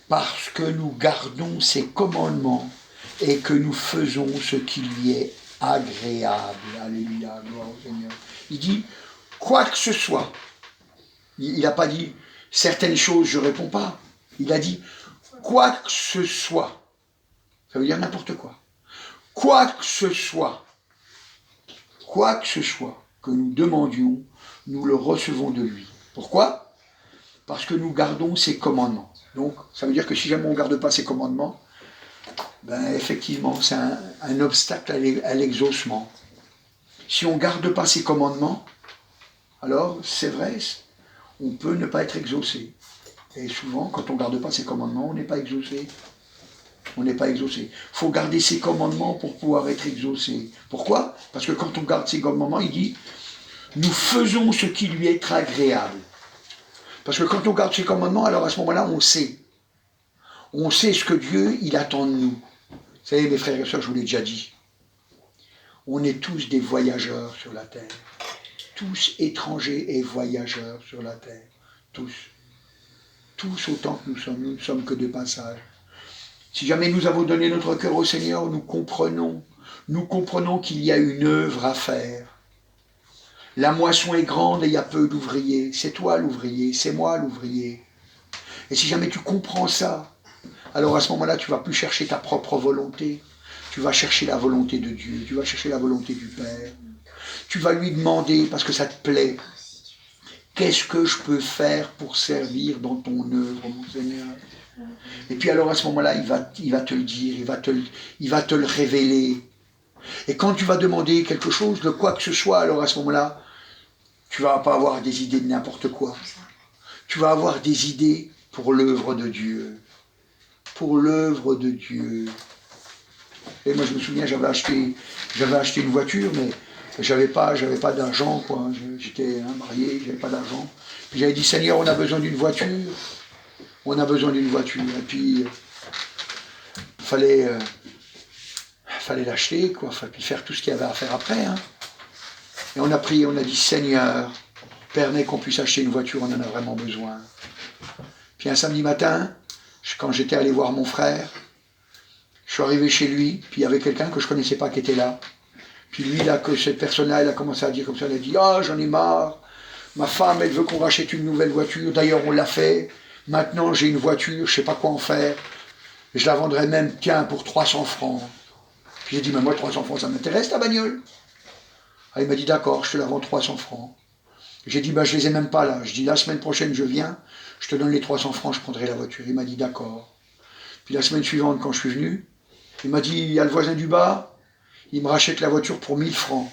parce que nous gardons ses commandements et que nous faisons ce qui lui est agréable. » Alléluia, gloire au Seigneur. Il dit, quoi que ce soit. Il n'a pas dit, certaines choses, je ne réponds pas. Il a dit, quoi que ce soit. Ça veut dire n'importe quoi. Quoi que ce soit que nous demandions, nous le recevons de lui. Pourquoi ? Parce que nous gardons ses commandements. Donc, ça veut dire que si jamais on ne garde pas ses commandements, effectivement, c'est un obstacle à l'exaucement. Si on ne garde pas ses commandements, alors, c'est vrai, on peut ne pas être exaucé. Et souvent, quand on ne garde pas ses commandements, on n'est pas exaucé. On n'est pas exaucé. Il faut garder ses commandements pour pouvoir être exaucé. Pourquoi ? Parce que quand on garde ses commandements, il dit, nous faisons ce qui lui est agréable. Parce que quand on garde ses commandements, alors à ce moment-là, on sait. On sait ce que Dieu, il attend de nous. Vous savez, mes frères et sœurs, je vous l'ai déjà dit. On est tous des voyageurs sur la terre. Tous étrangers et voyageurs sur la terre. Tous. Tous autant que nous ne sommes que de passage. Si jamais nous avons donné notre cœur au Seigneur, nous comprenons nous comprenons qu'il y a une œuvre à faire. La moisson est grande et il y a peu d'ouvriers. C'est toi l'ouvrier, c'est moi l'ouvrier. Et si jamais tu comprends ça, alors à ce moment-là, tu ne vas plus chercher ta propre volonté. Tu vas chercher la volonté de Dieu, tu vas chercher la volonté du Père. Tu vas lui demander, parce que ça te plaît, qu'est-ce que je peux faire pour servir dans ton œuvre, mon Seigneur? Et puis alors à ce moment-là, il va te le dire, il va te le révéler. Et quand tu vas demander quelque chose, de quoi que ce soit, alors à ce moment-là, tu ne vas pas avoir des idées de n'importe quoi. Tu vas avoir des idées pour l'œuvre de Dieu. Pour l'œuvre de Dieu. Et moi je me souviens, j'avais acheté une voiture, mais j'avais pas d'argent, quoi. J'étais marié, j'avais pas d'argent. Puis j'avais dit, Seigneur, on a besoin d'une voiture. On a besoin d'une voiture. Et puis, fallait l'acheter, quoi. Puis faire tout ce qu'il y avait à faire après. Hein. Et on a prié, on a dit, Seigneur, permets qu'on puisse acheter une voiture, on en a vraiment besoin. Puis un samedi matin, quand j'étais allé voir mon frère, je suis arrivé chez lui, puis il y avait quelqu'un que je ne connaissais pas qui était là. Puis lui, là, que cette personne-là, elle a commencé à dire comme ça, elle a dit, ah, j'en ai marre, ma femme, elle veut qu'on rachète une nouvelle voiture, d'ailleurs on l'a fait, maintenant j'ai une voiture, je ne sais pas quoi en faire, je la vendrais même, tiens, pour 300 francs. Puis j'ai dit, mais moi 300 francs, ça m'intéresse ta bagnole? Ah, il m'a dit, d'accord, je te la vends 300 francs. J'ai dit, je les ai même pas là. Je dis, la semaine prochaine, je viens, je te donne les 300 francs, je prendrai la voiture. Il m'a dit, d'accord. Puis la semaine suivante, quand je suis venu, il m'a dit, il y a le voisin du bas, il me rachète la voiture pour 1000 francs.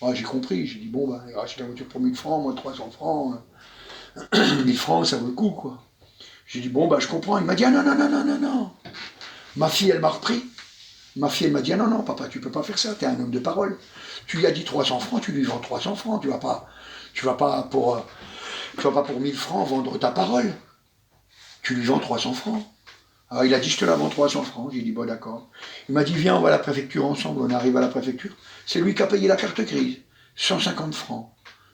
Ah, j'ai compris, j'ai dit, bon, il rachète la voiture pour 1000 francs, moi 300 francs. 1000 francs, ça vaut le coup, quoi. J'ai dit, bon, je comprends. Il m'a dit, ah non, non, non, non, non, non. Ma fille, elle m'a repris. Ma fille, elle m'a dit, ah non, non, papa, tu peux pas faire ça, t'es un homme de parole. Tu lui as dit 300 francs, tu lui vends 300 francs, tu vas pas pour 1000 francs vendre ta parole. Tu lui vends 300 francs. Alors il a dit, je te la vends 300 francs. J'ai dit, bon d'accord. Il m'a dit, viens, on va à la préfecture ensemble. On arrive à la préfecture. C'est lui qui a payé la carte grise. 150 francs.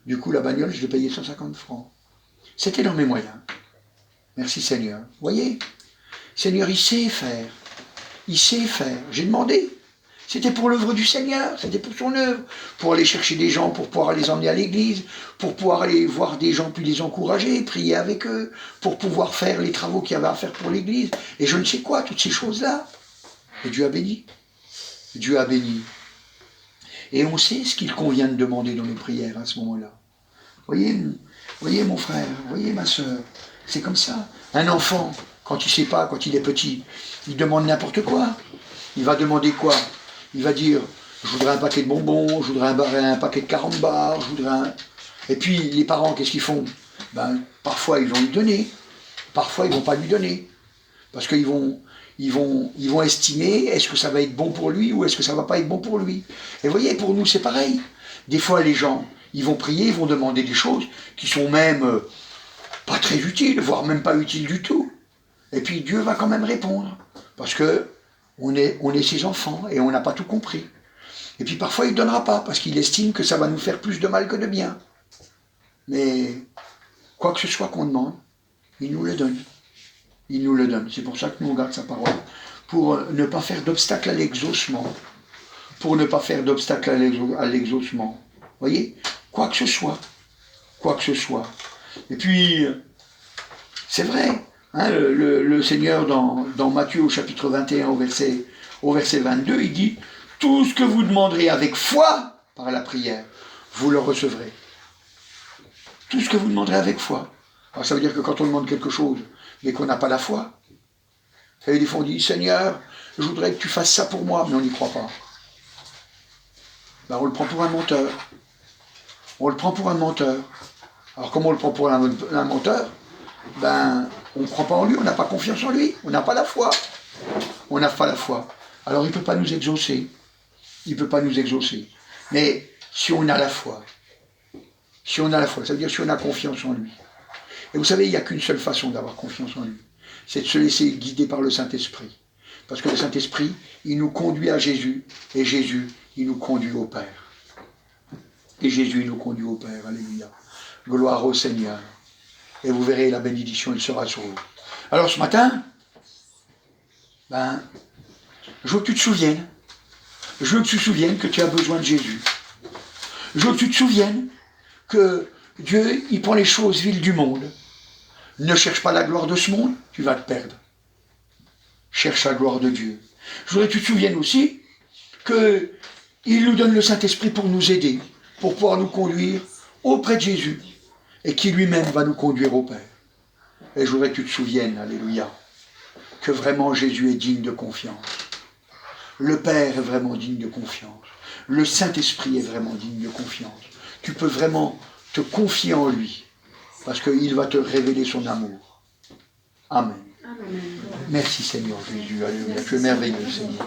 Du coup, la bagnole, je l'ai payé 150 francs. C'était dans mes moyens. Merci Seigneur. Vous voyez, Seigneur, il sait faire. Il sait faire. J'ai demandé. C'était pour l'œuvre du Seigneur, c'était pour son œuvre, pour aller chercher des gens, pour pouvoir les emmener à l'église, pour pouvoir aller voir des gens puis les encourager, prier avec eux, pour pouvoir faire les travaux qu'il y avait à faire pour l'église, et je ne sais quoi, toutes ces choses-là. Et Dieu a béni. Dieu a béni. Et on sait ce qu'il convient de demander dans les prières à ce moment-là. Voyez mon frère, voyez ma soeur, c'est comme ça. Un enfant, quand il ne sait pas, quand il est petit, il demande n'importe quoi. Il va demander quoi? Il va dire, je voudrais un paquet de bonbons, je voudrais un paquet de 40 bars, je voudrais un... Et puis, les parents, qu'est-ce qu'ils font? Parfois, ils vont lui donner. Parfois, ils ne vont pas lui donner. Parce qu'ils vont estimer, est-ce que ça va être bon pour lui ou est-ce que ça ne va pas être bon pour lui? Et vous voyez, pour nous, c'est pareil. Des fois, les gens, ils vont prier, ils vont demander des choses qui sont même pas très utiles, voire même pas utiles du tout. Et puis, Dieu va quand même répondre. Parce que on est ses enfants et on n'a pas tout compris. Et puis parfois il ne donnera pas parce qu'il estime que ça va nous faire plus de mal que de bien. Mais quoi que ce soit qu'on demande, il nous le donne. Il nous le donne. C'est pour ça que nous on garde sa parole. Pour ne pas faire d'obstacle à l'exaucement. Pour ne pas faire d'obstacle à l'exaucement. Vous voyez? Quoi que ce soit. Quoi que ce soit. Et puis, c'est vrai. Hein, le Seigneur, dans Matthieu au chapitre 21, au verset 22, il dit « Tout ce que vous demanderez avec foi par la prière, vous le recevrez. » Tout ce que vous demanderez avec foi. Alors ça veut dire que quand on demande quelque chose, mais qu'on n'a pas la foi, et des fois on dit « Seigneur, je voudrais que tu fasses ça pour moi », mais on n'y croit pas. On le prend pour un menteur. On le prend pour un menteur. Alors comment on le prend pour un menteur? On ne croit pas en lui, on n'a pas confiance en lui, on n'a pas la foi. On n'a pas la foi. Alors il ne peut pas nous exaucer. Il ne peut pas nous exaucer. Mais si on a la foi, ça veut dire si on a confiance en lui. Et vous savez, il n'y a qu'une seule façon d'avoir confiance en lui. C'est de se laisser guider par le Saint-Esprit. Parce que le Saint-Esprit, il nous conduit à Jésus, et Jésus, il nous conduit au Père. Et Jésus, il nous conduit au Père. Alléluia. Gloire au Seigneur. Et vous verrez, la bénédiction, il sera sur vous. Alors ce matin, je veux que tu te souviennes Je veux que tu te souviennes que tu as besoin de Jésus. Je veux que tu te souviennes que Dieu, il prend les choses viles du monde. Ne cherche pas la gloire de ce monde, tu vas te perdre. Cherche la gloire de Dieu. Je voudrais que tu te souviennes aussi qu'il nous donne le Saint-Esprit pour nous aider, pour pouvoir nous conduire auprès de Jésus, et qui lui-même va nous conduire au Père. Et je voudrais que tu te souviennes, alléluia, que vraiment Jésus est digne de confiance. Le Père est vraiment digne de confiance. Le Saint-Esprit est vraiment digne de confiance. Tu peux vraiment te confier en lui, parce qu'il va te révéler son amour. Amen. Amen. Merci Seigneur Jésus, alléluia. Tu es merveilleux Seigneur.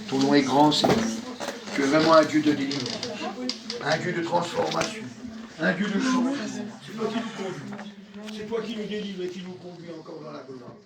Ton nom est grand Seigneur. Tu es vraiment un Dieu de délivrance, un Dieu de transformation, un Dieu de changement. C'est toi qui nous conduis. C'est toi qui nous délivres et qui nous conduit encore dans la gloire.